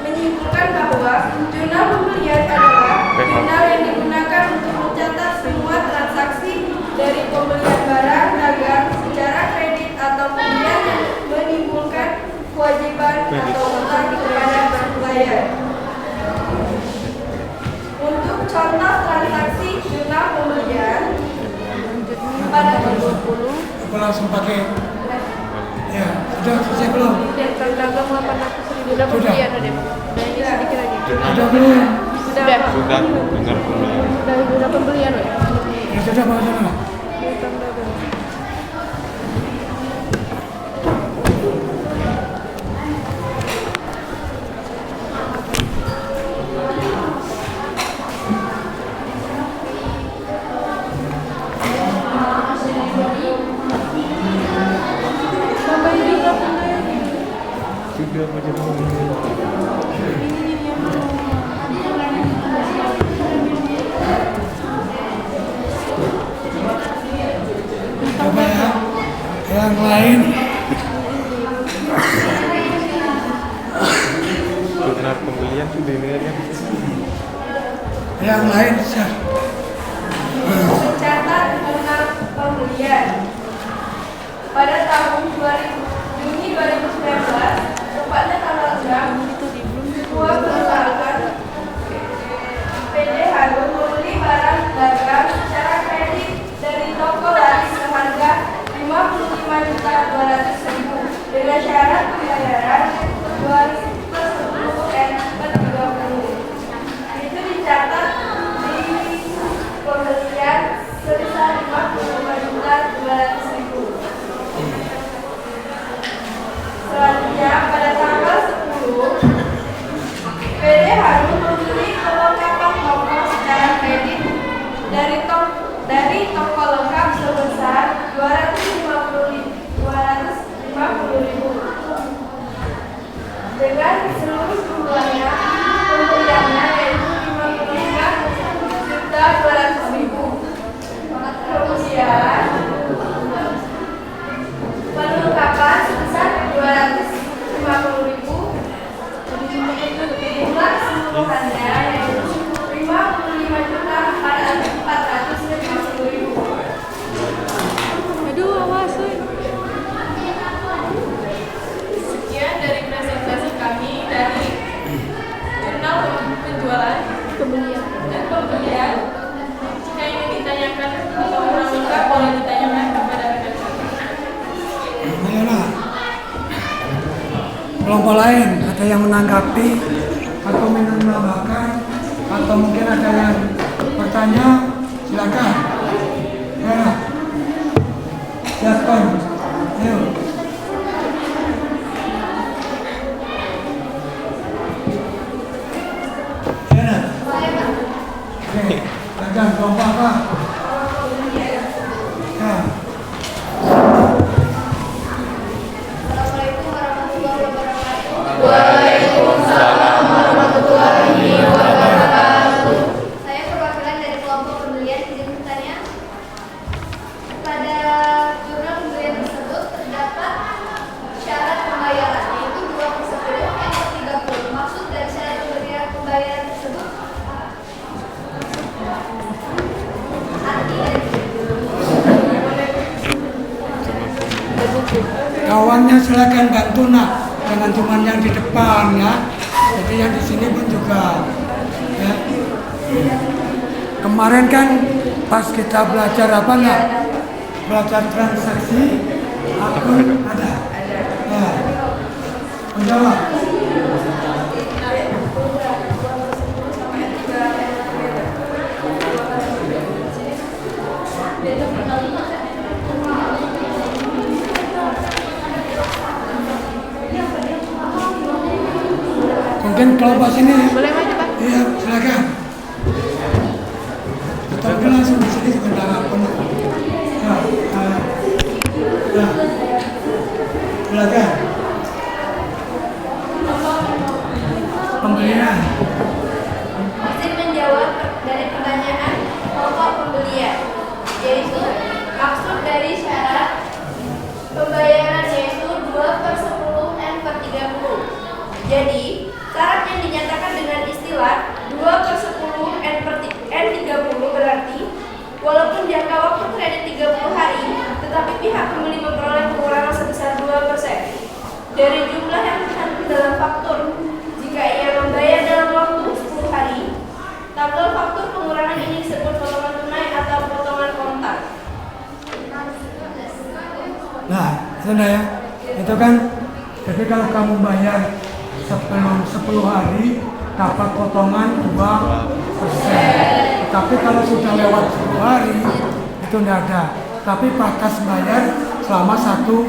menyimpulkan bahwa jurnal pembelian adalah jurnal yang digunakan untuk mencatat semua transaksi dari pembelian barang dagang secara kredit atau pembelian yang menimbulkan kewajiban atau utang kepada supplier. Untuk contoh transaksi jurnal pembelian pada 2020 Apa langsung pakai? Ya, sudah selesai belum? Dan dagang 800.000 udah Sudah. pembelian ada. Nah ini sedikit lagi. Sudah belum? Sudah. Sudah dengar pembelian. Udah pembelian loh. Ya sudah bawa sana. Utang dagang. Sudah macam pembelian. Coba ya. Yang lain. Jurnal pembelian sudah dilihat kan? Yang lain siap. mencatat jurnal pembelian pada tahun Juni 2019, tepatnya tanggal 6, sebuah perusahaan PD Harum membeli barang dagang secara kredit dari toko laris seharga 55.200.000 dengan syarat pembayaran 210 per 30. Itu dicatat di pembelian sebesar 55.200.000. pembelian. Dan pembelian. Jika ingin ditanyakan atau menanyakan, boleh ditanyakan kepada rekan-rekan. Ayolah. Kelompok lain ada yang menanggapi atau menambahkan atau mungkin ada yang bertanya, silakan. Ya. Silakan. Ayo. Ya. Oke. Silakan kelompok apa? Ya. Assalamualaikum warahmatullahi wabarakatuh. Waalaikumsalam warahmatullahi wabarakatuh. Saya perwakilan dari kelompok pembelian. Izin bertanya. Pada jurnal pembelian tersebut terdapat syarat pembayaran, yaitu 2/10 N/30. Maksud dari syarat pembayaran tersebut arti dari Kawannya silakan bantu nak, jangan cuma yang di depan ya. Jadi yang di sini pun juga. Ya. Kemarin kan pas kita belajar apa nak? Belajar transaksi, akun ada. Ya. Menjawab. Mungkin kelompok sini ya. Boleh maju, Pak? Iya, silakan. Atau mungkin langsung di sini sebentar apa nak? Ya. Silakan. Pembelian. Izin menjawab dari pertanyaan pokok pembelian, yaitu maksud dari syarat pembayaran yaitu 2/10 N/30. Jadi, syarat yang dinyatakan dengan istilah 2/10 N/30 berarti walaupun jangka waktu kredit 30 hari, tetapi pihak pembeli memperoleh pengurangan sebesar 2% dari jumlah yang tercantum dalam faktur. Jika ia membayar dalam waktu 10 hari, tabel faktur pengurangan ini disebut potongan tunai atau potongan kontak. Nah, sudah ya. Itu kan, jadi kalau kamu bayar sebelum 10 hari dapat potongan 2%. Tapi kalau sudah lewat 10 hari itu tidak ada. Tapi batas bayar selama 1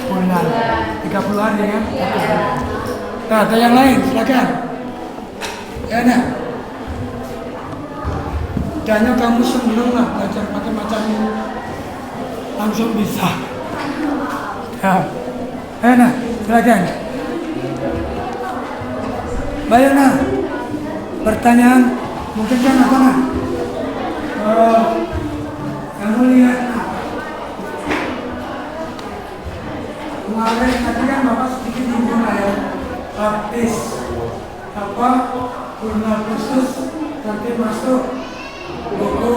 bulan, 30 hari ya. Nah, ada yang lain, silakan. Ya, nah. Kayaknya kamu seneng lah belajar macam-macam ini. Langsung bisa. Ya. Nah, silakan. Bayana, pertanyaan mungkin kan apa nak? Kamu lihat nak. Kemarin tadi kan bapak sedikit singgung ya, praktis apa jurnal khusus nanti masuk buku.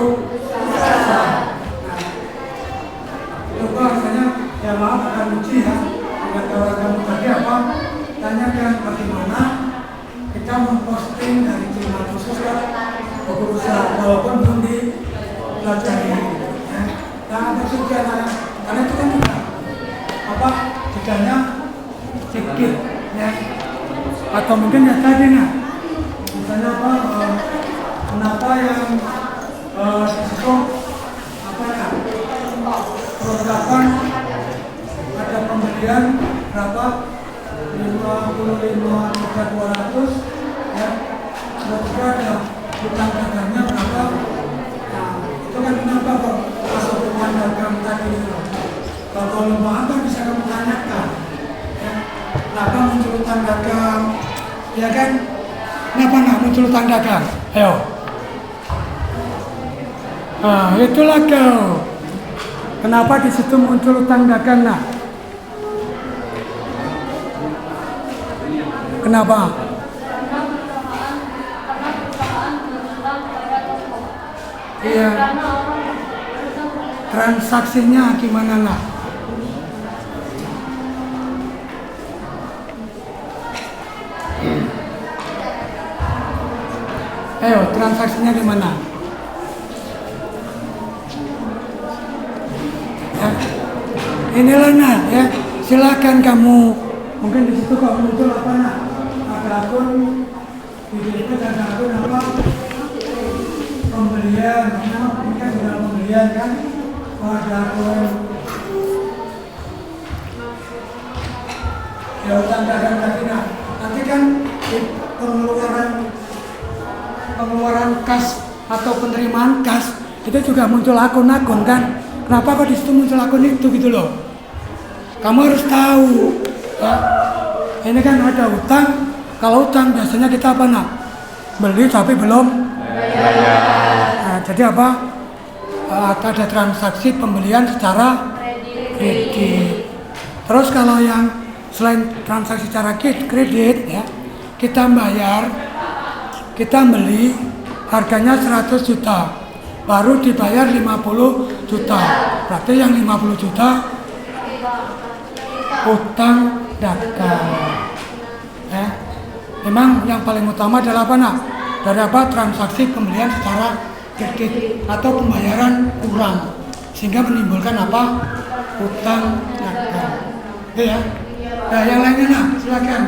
Coba misalnya ya maaf akan uji ya, dengan kawan kamu tadi apa? Tanyakan bagaimana kita memposting dari jurnal khusus ke buku besar walaupun belum dipelajari ya. Nah ada juga karena itu kan juga apa jedanya sedikit ya, atau mungkin ya tadi nah misalnya apa kenapa yang disitu apa ya perlengkapan ada pembelian berapa 55.200 ya, terus juga ada hutang dagangnya berapa. Nah itu kan kenapa kok masuk hutang dagang tadi itu. Kalau lembaga kan bisa kamu tanyakan ya, kenapa muncul hutang dagang ya kan, kenapa nggak muncul hutang dagang, ayo. Nah itulah kau kenapa di situ muncul hutang dagang nah. Kenapa? Iya. Transaksinya gimana lah? Ayo, transaksinya gimana? Ya. Inilah nah, ya. Silakan kamu. Mungkin di situ kalau muncul apa nah? Ada akun di DP, ada akun apa? Pembelian, ini kan sudah pembelian kan? Oh, ada akun ya utang dagang tadi nah. Nanti kan di pengeluaran kas atau penerimaan kas itu juga muncul akun-akun kan? Kenapa kok di situ muncul akun itu gitu loh? Kamu harus tahu. Ya. Ini kan ada utang. Kalau utang biasanya kita apa nak? Beli tapi belum bayar. Nah, jadi apa? Ada transaksi pembelian secara kredit. Terus kalau yang selain transaksi secara kredit ya, kita bayar, kita beli harganya 100 juta, baru dibayar 50 juta. Berarti yang 50 juta utang dagang. Ya. Memang yang paling utama adalah apa nak? Dari apa? Transaksi pembelian secara kredit atau pembayaran kurang, sehingga menimbulkan apa? Utang dagang. Ya. Nah, yang lainnya nak, silakan.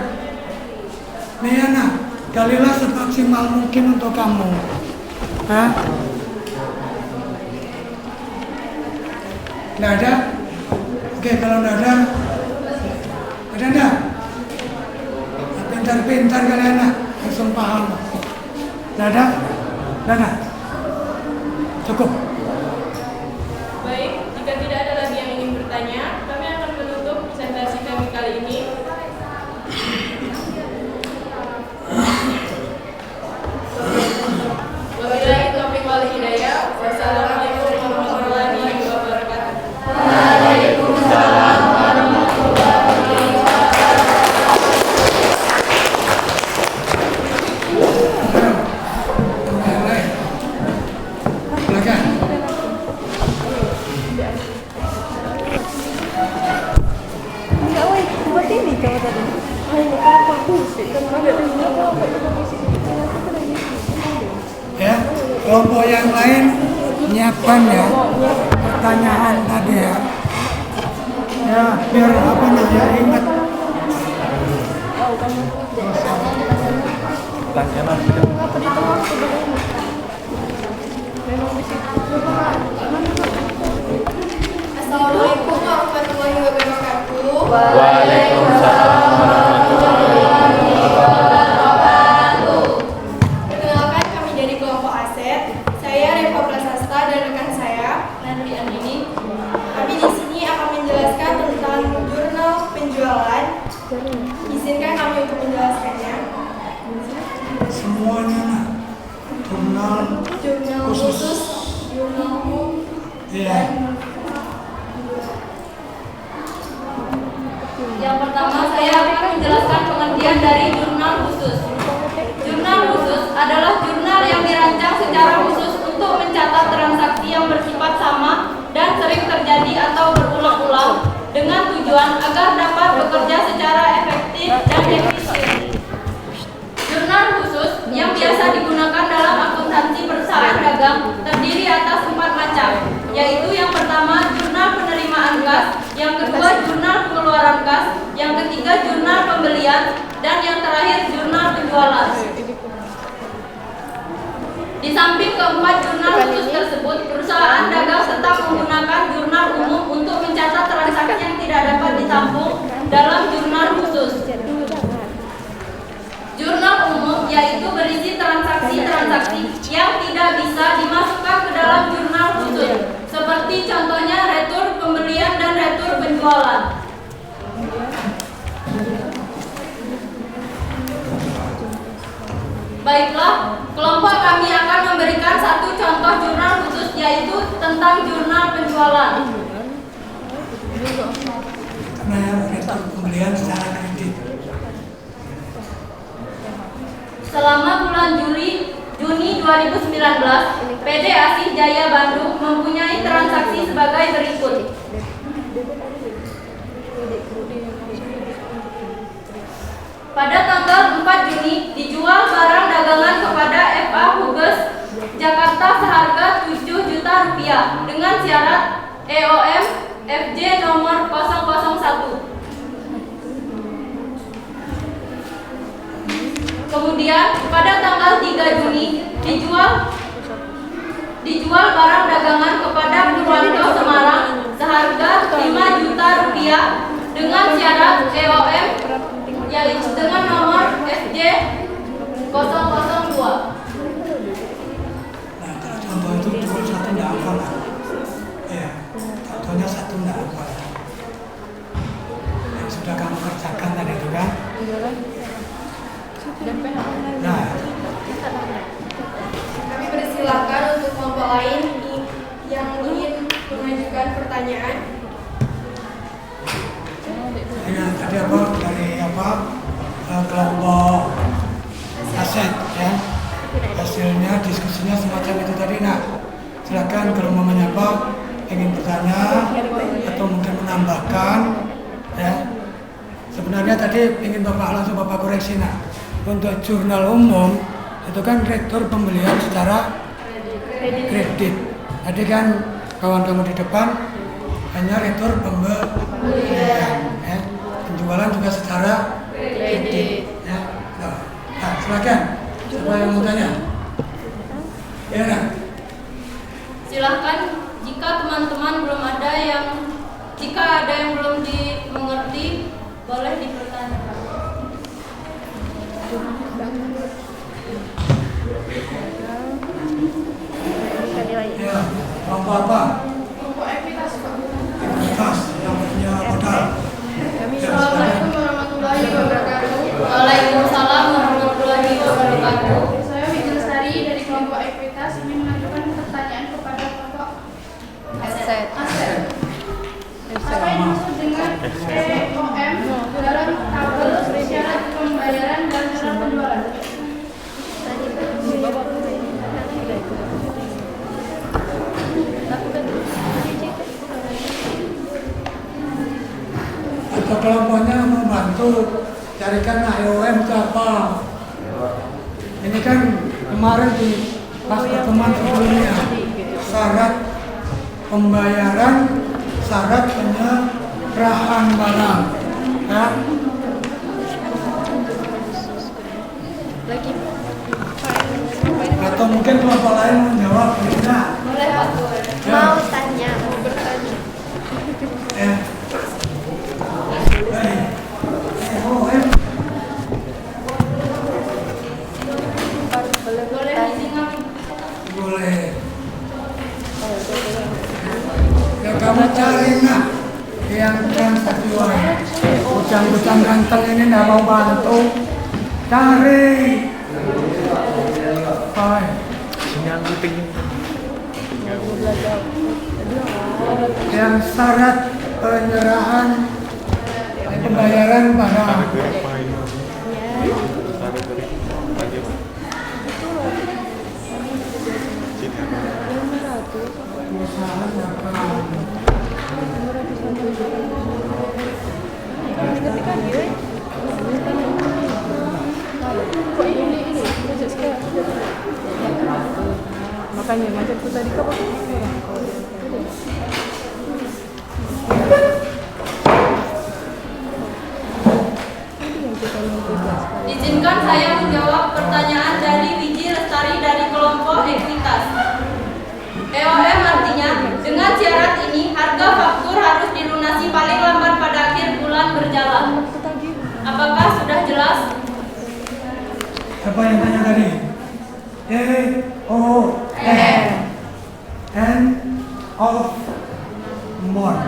Nih ya nak, galilah semaksimal mungkin untuk kamu. Hah? Nggak ada? Oke, kalau nggak ada enggak? Pintar-pintar kalian nak, langsung paham. Nggak ada? Nggak ada? Cukup. Baik, jika tidak ada lagi yang ingin bertanya, kami akan menutup presentasi kami kali ini. Wabillahi taufiq wal hidayah. Wassalamualaikum warahmatullahi wabarakatuh. Waalaikumsalam warahmatullahi Silakan. Enggak, woi, buat ini kamu tadi. Ini apa bullshit? Kan ada apa Ya, kelompok yang lain menyiapkan ya pertanyaan tadi ya. Ya, biar apa namanya ingat. Pertanyaan apa? Assalamualaikum warahmatullahi wabarakatuh. Waalaikumsalam warahmatullahi wabarakatuh. Perkenalkan, kami dari kelompok aset. Saya Reva Prasasta dan rekan saya Nandri Andini. Kami di sini akan menjelaskan tentang jurnal penjualan. Izinkan kami untuk menjelaskannya. Semuanya nah, Jurnal khusus, jurnal umum, Iya. Yang pertama, saya akan menjelaskan pengertian dari jurnal khusus. Jurnal khusus adalah jurnal yang dirancang secara khusus untuk mencatat transaksi yang bersifat sama dan sering terjadi atau berulang-ulang dengan tujuan agar dapat bekerja secara efektif dan efisien. Jurnal khusus yang biasa digunakan dalam akuntansi perusahaan dagang terdiri atas 4 macam, yaitu yang pertama jurnal penerimaan kas, yang kedua jurnal pengeluaran kas, yang ketiga jurnal pembelian, dan yang terakhir jurnal penjualan. Di samping keempat jurnal khusus tersebut, perusahaan dagang tetap menggunakan jurnal umum untuk mencatat transaksi yang tidak dapat ditampung dalam jurnal khusus. Jurnal umum yaitu berisi transaksi-transaksi yang tidak bisa dimasukkan ke dalam jurnal khusus, seperti contohnya retur pembelian dan retur penjualan. Baiklah, kelompok kami akan memberikan satu contoh jurnal khusus, yaitu tentang jurnal penjualan. Retur pembelian secara kredit. Selama bulan Juni 2019, PT Asih Jaya Bandung mempunyai transaksi sebagai berikut. Pada tanggal 4 Juni, dijual barang dagangan kepada FA Hub rupiah dengan syarat EOM FJ nomor 001. Kemudian pada tanggal 3 Juni dijual barang dagangan kepada Purwanto Semarang seharga 5 juta rupiah dengan syarat EOM yaitu dengan nomor FJ 002. Nah, kalau contoh itu cuma satu nggak hafal lah. Ya, contohnya satu nggak hafal. Yang sudah kamu kerjakan tadi itu kan? Nah, Kami persilakan untuk kelompok lain yang ingin mengajukan pertanyaan. ya, tadi apa dari kelompok aset ya, hasilnya diskusinya semacam itu tadi. Nah, silakan kalau mau menyapa, ingin bertanya atau mungkin menambahkan ya. Sebenarnya tadi ingin langsung Bapak koreksi. Nah, untuk jurnal umum itu kan rektor pembelian secara kredit. Tadi kan kawan kamu di depan hanya rektor pembelian, ya. Penjualan juga secara kredit. Ya. Nah, silakan. Siapa yang mau tanya? Ya, nah. Silahkan jika teman-teman belum ada yang belum dimengerti boleh dipertanyakan. Ya, kelompok apa? Kelompok ekuitas, Pak. Ekuitas yang punya modal. Assalamualaikum warahmatullahi wabarakatuh. Waalaikumsalam warahmatullahi wabarakatuh. Saya Widi Lestari dari kelompok ekuitas ingin mengajukan pertanyaan kepada kelompok Aset. Apa yang dimaksud dengan EOM dalam tabel syarat pembayaran dan syarat penjualan? Atau kelompoknya membantu carikan EOM itu apa? Ini kan kemarin di pas pertemuan sebelumnya syarat pembayaran, syarat penyerahan barang, ya. Atau mungkin kelompok lain menjawab beda. Boleh Pak. Mau tanya, mau bertanya. Ya. Baik. EOM. Boleh disingat. Boleh. Ya kamu cari nak yang transaksi uang. Bujang-bujang ganteng ini nggak mau bantu. Cari. Hai. Sini aku tinggi. Yang syarat penyerahan pembayaran barang. Perusahaan apa? Makanya macam tu tadi kau Izinkan saya menjawab pertanyaan dari Wiji Lestari dari kelompok ekuitas. EOM artinya dengan syarat ini harga faktur harus dilunasi paling lambat pada akhir bulan berjalan. Apakah sudah jelas? Siapa yang tanya tadi? End of month.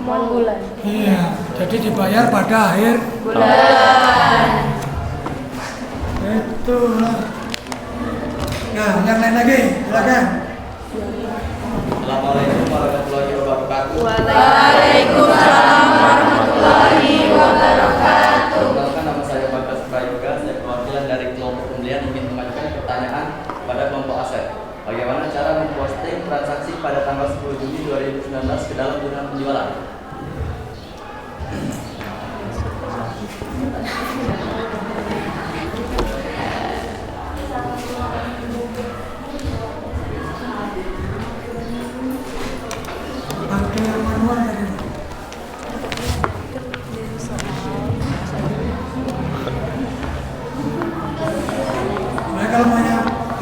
Mon bulan. Iya, jadi dibayar pada akhir Bulan. Itulah. Nah, yang lain lagi, silakan. Assalamualaikum warahmatullahi wabarakatuh. Waalaikumsalam warahmatullahi wabarakatuh. Perkenalkan, nama saya Bagas Prayoga, saya perwakilan dari kelompok pembelian ingin mengajukan pertanyaan pada kelompok aset. Bagaimana cara memposting transaksi pada tanggal 10 Juni 2019 ke dalam jurnal penjualan?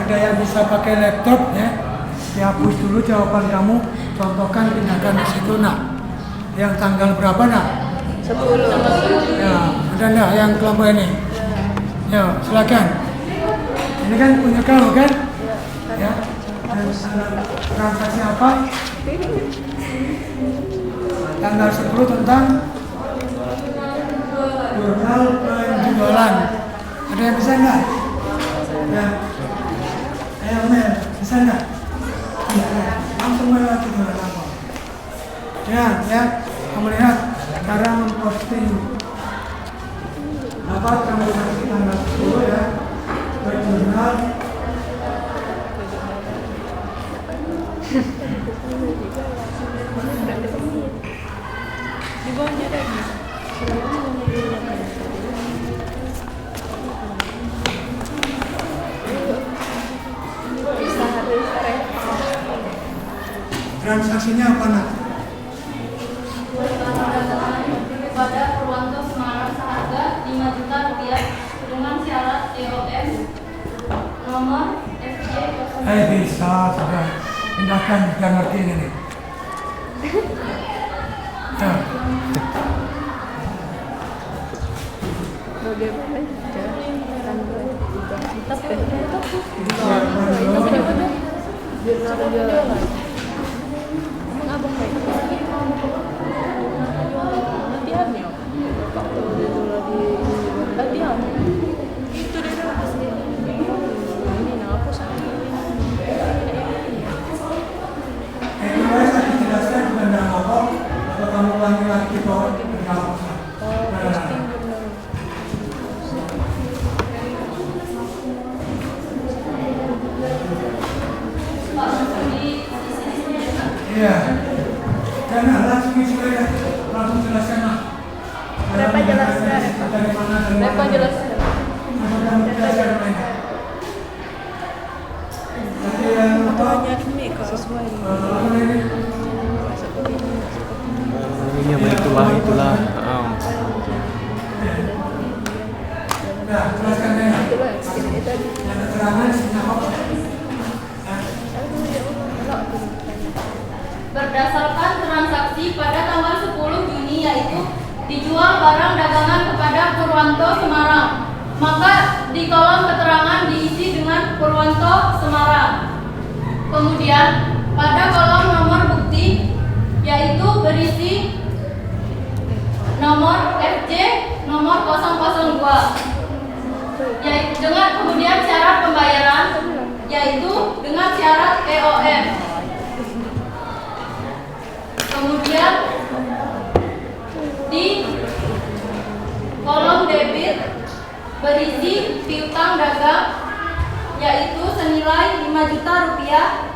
ada yang bisa pakai laptop ya, dihapus dulu jawaban kamu, contohkan tindakan di situ nak. Yang tanggal berapa nak? 10. Ya, ada enggak yang kelompok ini? Ya, silakan. Ini kan punya kamu kan? Ya. Dan transaksi apa? Tanggal 10 tentang jurnal penjualan. Ada yang bisa enggak? Ya. Ayo Mel, bisa enggak? Ya, langsung melewati jurnal apa? Ya, kamu lihat cara memposting. Dapat kamu kasih tanggal 10 ya. Jurnal. Di bawahnya lagi. Transaksinya apa nak? Kepada Purwanto Semarang seharga 5 juta rupiah dengan syarat EOM nomor FJ. Bisa sudah pindahkan yang ngerti ini nih. Ya. Bagaimana kamu ulangi lagi bahwa nggak usah. Iya. Dan langsung isi aja, langsung jelaskan lah. Berapa jelaskan? Dari mana? Berapa jelaskan? Jelaskan mereka. Nanti yang apa? Ini kok sesuai. Iya, itulah. Nah, jelaskan ya. Yang keterangan isinya apa? Berdasarkan transaksi pada tanggal 10 Juni yaitu dijual barang dagangan kepada Purwanto Semarang. Maka di kolom keterangan diisi dengan Purwanto Semarang. Kemudian pada kolom nomor bukti yaitu berisi nomor FJ nomor 002 yaitu dengan kemudian syarat pembayaran yaitu dengan syarat EOM. Kemudian di kolom debit berisi piutang dagang yaitu senilai 5 juta rupiah.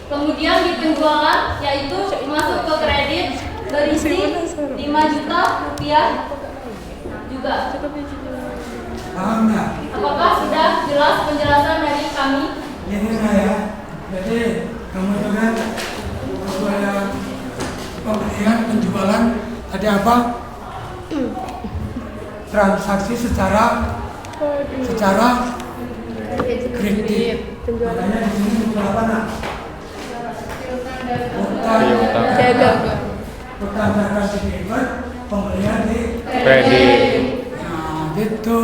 Kemudian di penjualan yaitu masuk ke kredit berisi 5 juta rupiah juga. Paham nggak? Apakah sudah jelas penjelasan dari kami? Ini saya. Jadi kamu juga ada pembelian penjualan tadi apa? Transaksi secara kredit. Makanya di sini jual apa nak? Utang dagang di debit, pembelian di Kredit. Nah, gitu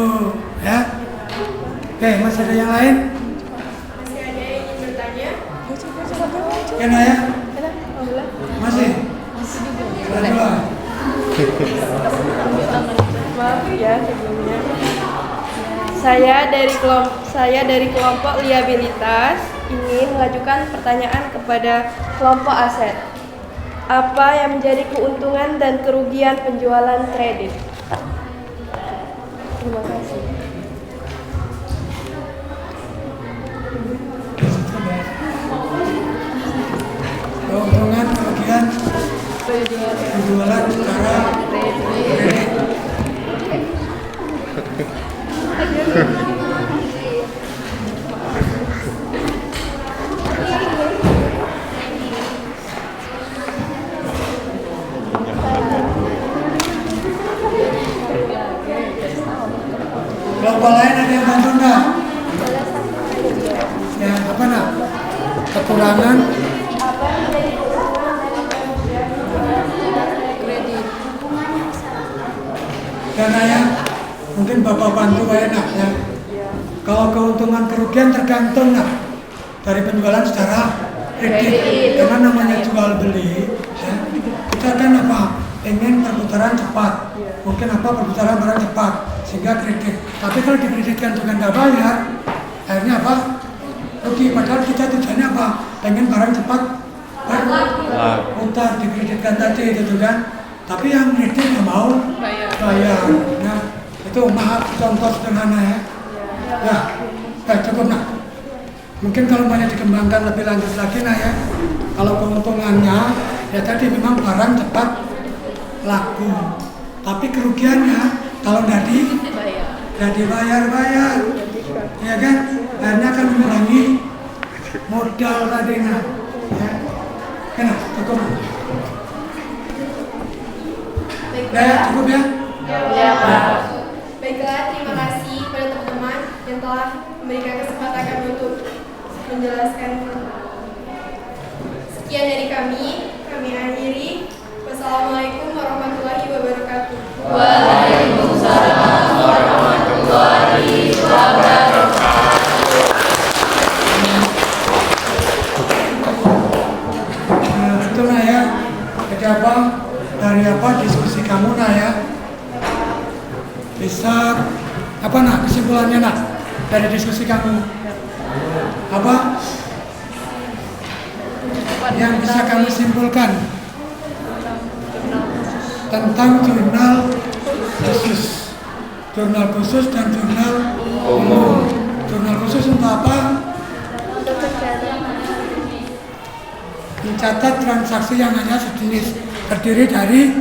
ya. Oke, masih ada yang lain? Masih ada yang ingin bertanya? Kena ya? Masih? Dua. Maaf ya sebelumnya. Saya dari kelompok liabilitas ingin mengajukan pertanyaan kepada kelompok aset. Apa yang menjadi keuntungan dan kerugian penjualan kredit? Terima kasih. Keuntungan kerugian penjualan secara kredit. Kelompok lain ada yang bantu enggak? kesimpulannya Apa yang menjadi keuntungan dari kementerian Kredit. karena ya mungkin Bapak bantu enak ya. Kalau keuntungan kerugian tergantung nah, dari penjualan secara kredit. Karena namanya jual beli ya, kita kan apa ingin perputaran cepat, mungkin apa perputaran barang cepat sehingga kredit. Tapi kalau dikreditkan juga nggak bayar, akhirnya apa rugi. Padahal kita tujuannya apa pengen barang cepat berputar, dikreditkan tadi gitu kan. Tapi yang kredit nggak mau bayar. Nah itu maaf contoh sederhana ya. Ya cukup nah. Mungkin kalau banyak dikembangkan lebih lanjut lagi nah ya. Kalau keuntungannya ya tadi memang barang cepat laku. Tapi kerugiannya kalau nggak dibayar, ya kan? Akhirnya akan mengurangi modal tadi nah. Ya. Kena cukup. Ya cukup ya. Ya, Pak. Baiklah, terima kasih pada teman-teman yang telah memberikan kesempatan kami untuk menjelaskan. Sekian dari kami akhiri. Wassalamualaikum warahmatullahi wabarakatuh. Waalaikumsalam warahmatullahi wabarakatuh. Nah, itulah ya. Jadi apa? Dari apa diskusi kamu nah ya. Bisa apa nak kesimpulannya nak dari diskusi kamu apa yang bisa kamu simpulkan tentang jurnal khusus dan jurnal umum. Jurnal khusus untuk apa? Mencatat transaksi yang hanya sejenis, terdiri dari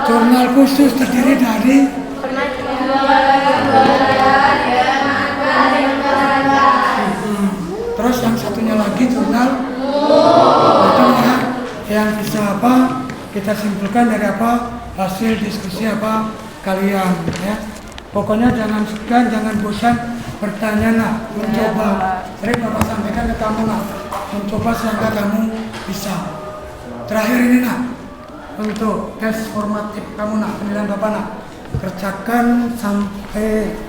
jurnal khusus terdiri dari terus yang satunya lagi jurnal itu ya, yang bisa apa kita simpulkan dari apa hasil diskusi apa kalian ya. Pokoknya jangan segan, jangan bosan bertanya nah, mencoba. Sering Bapak sampaikan ke kamu nah, mencoba sehingga kamu bisa. Terakhir ini nah, untuk tes formatif kamu nak, penilaian Bapak nak, kerjakan sampai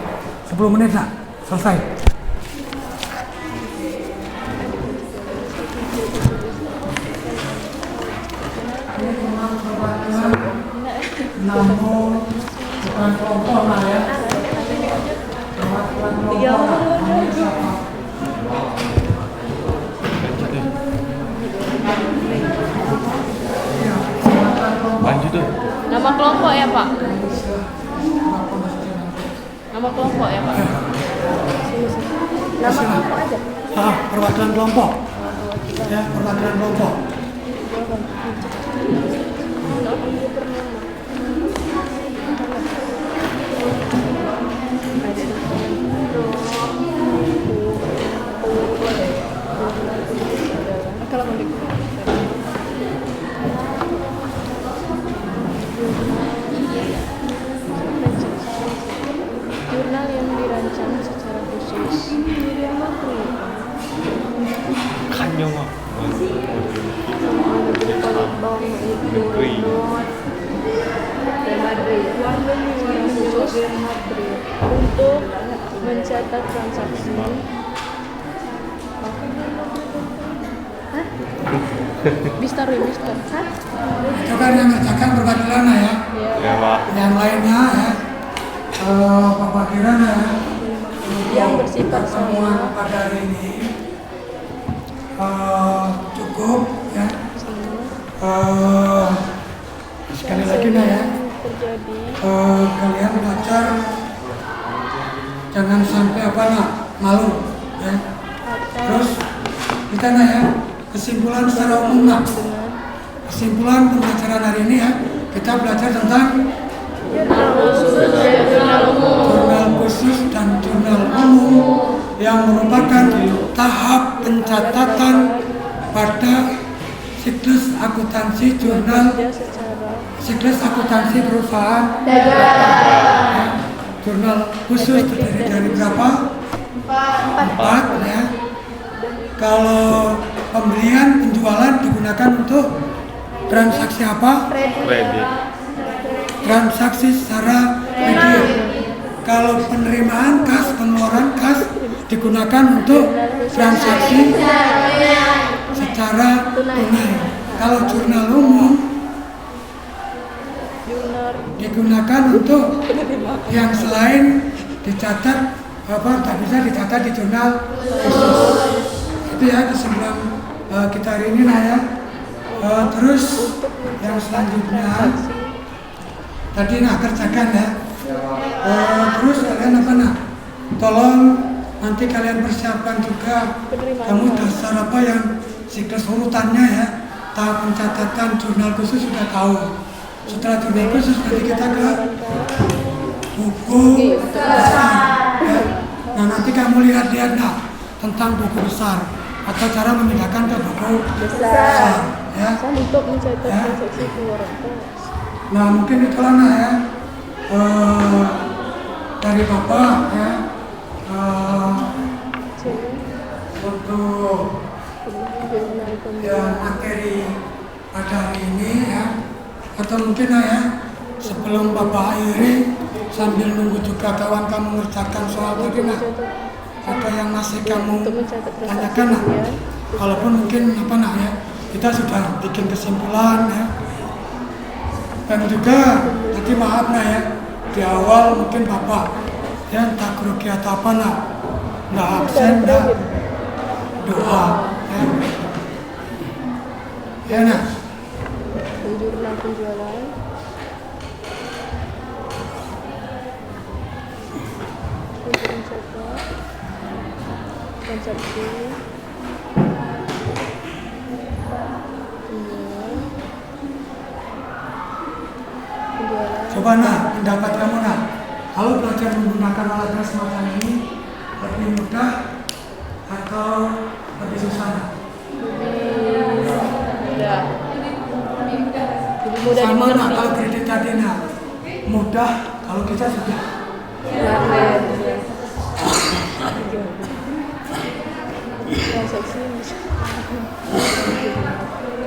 10 menit nak, selesai. Ini memang perwakilan namun bukan kelompok lah ya. Perwakilan kelompok lah. Lanjut tuh. Nama kelompok ya Pak? Nama kelompok ya Pak? Nama kelompok aja. Perwakilan kelompok. Ya, perwakilan kelompok. Jurnal yang dirancang secara khusus. Kanyo mah. Khusus untuk mencatat transaksi. Mister. Itu kan yang ngerjakan perwakilan ya. Ya Pak. Yang lainnya ya. Perwakilan ya. Yang bersifat Pertemuan sama. pada hari ini cukup ya. Sekali lagi nah ya. Terjadi. Kalian belajar jangan sampai apa nak malu ya. Terus kita nah ya kesimpulan secara umum nah. Kesimpulan pembelajaran hari ini ya kita belajar tentang jurnal khusus dan jurnal umum yang merupakan tahap pencatatan pada siklus akuntansi jurnal siklus akuntansi perusahaan ya, jurnal khusus terdiri dari berapa? 4 ya. Kalau pembelian, penjualan digunakan untuk transaksi apa? Kredit. Transaksi secara kredit. Kalau penerimaan kas, pengeluaran kas digunakan untuk transaksi secara tunai. Kalau jurnal umum digunakan untuk yang selain dicatat tak bisa dicatat di jurnal khusus. Itu ya kesimpulan kita hari ini lah ya. Terus yang selanjutnya tadi kerjakan ya. Terus kalian tolong nanti kalian persiapkan juga kamu dasar apa yang siklus urutannya ya. Tahap pencatatan jurnal khusus sudah tahu. Setelah jurnal khusus nanti kita ke buku besar ya. Nah nanti kamu lihat-lihat tentang buku besar atau cara memindahkan ke buku besar ya. Untuk mencatat Ya. transaksi pengeluaran kas. Nah mungkin itulah ya dari Bapak ya untuk yang materi pada hari ini ya, atau mungkin ya sebelum Bapak akhiri sambil nunggu juga kawan kamu mengerjakan soal tadi ada yang masih kamu tanyakan walaupun mungkin ya kita sudah bikin kesimpulan ya. Dan juga tadi maaf ya di awal mungkin Bapak ya entah grogi atau apa nggak absen doa ya Jurnal penjualan. Mencatat transaksi. Coba pendapat kamu kalau belajar menggunakan alat semacam ini lebih mudah atau lebih susah? Mudah sama dimengerti. kalau kredit tadi mudah kalau kita sudah transaksi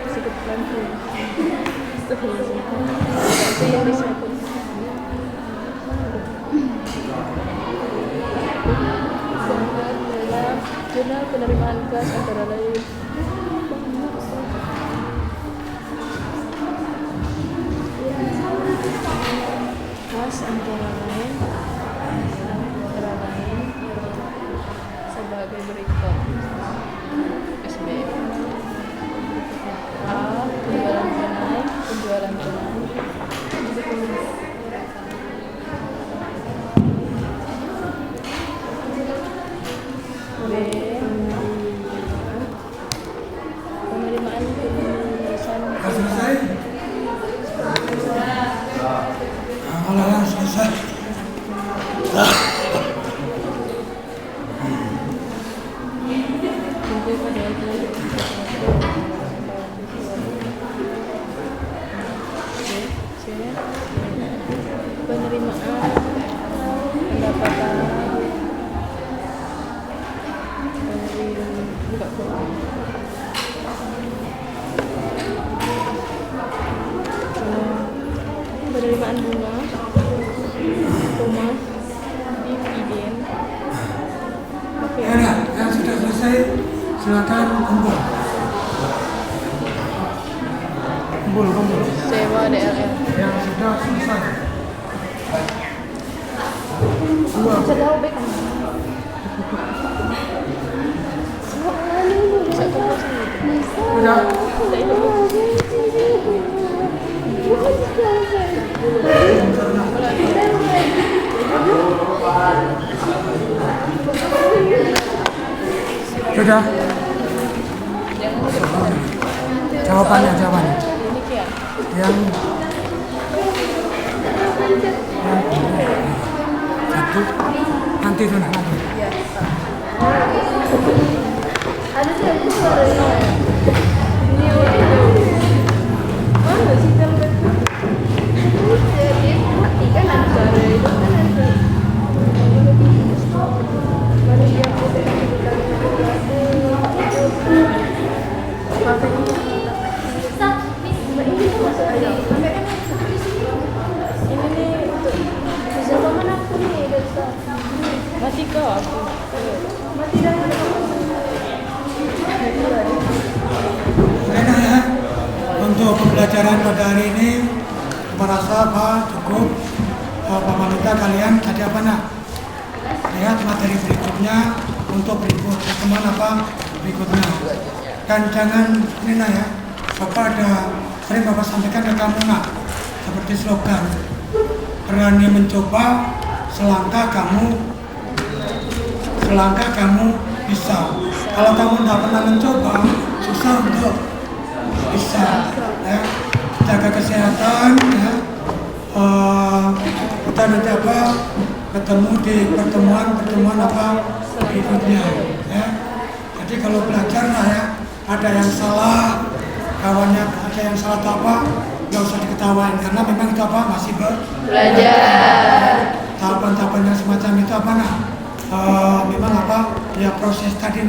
sedikit pelan-pelan. Itu yang bisa aku. Dalam jurnal penerimaan kas antara lain kas antara lain sebagai berikut. SBM A. Penjualan tunai. Penjualan tunai. B. Penerimaan penulisan. Sudah selesai? Kalau yang selesai penerimaan pendapatan penerimaan bunga dividen. Oke. ya yang sudah selesai silakan kumpul Sewa DLL. yang sudah selesai Sedang baik. Bisa kumpul sendiri. udah sudah jawabannya Demikian. yang satu nanti itu nanti Ada satu suara ini mana sih tempat jadi matikan ada suara itu kan nanti mana dia Untuk pembelajaran pada hari ini merasa cukup. Bapak minta kalian tadi lihat materi berikutnya untuk pertemuan berikutnya. Dan jangan ini ya, Bapak sering Bapak sampaikan ke kamu seperti slogan, berani mencoba, selangkah kamu bisa. Kalau kamu tidak pernah mencoba, susah untuk bisa. Ya. Jaga kesehatan, ya. Kita nanti ketemu di pertemuan berikutnya. Ya. Jadi kalau belajar ya, ada yang salah, kawannya ada yang salah nggak usah diketawain karena memang itu masih belajar. Tahapan-tahapan yang semacam itu memang ya proses tadi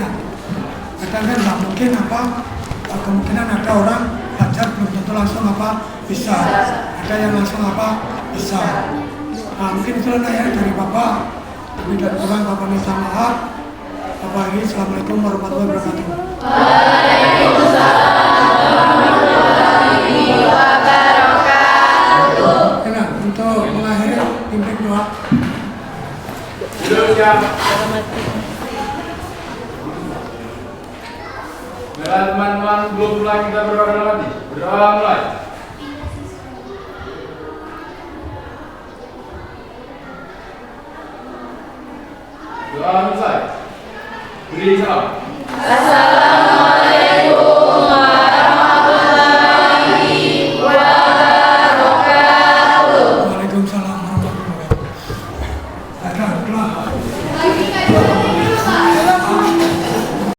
kadang kan nggak mungkin kemungkinan ada orang belajar belum tentu langsung bisa, ada yang langsung bisa. Mungkin itulah ya dari Bapak. Kami dan kurang Bapak minta maaf. Bapak ini, Assalamualaikum warahmatullahi wabarakatuh. Nah, untuk mengakhiri pimpin doa. Baiklah teman-teman, belum mulai kita berdoa dalam hati. Berdoa mulai. Doa selesai. Beri salam.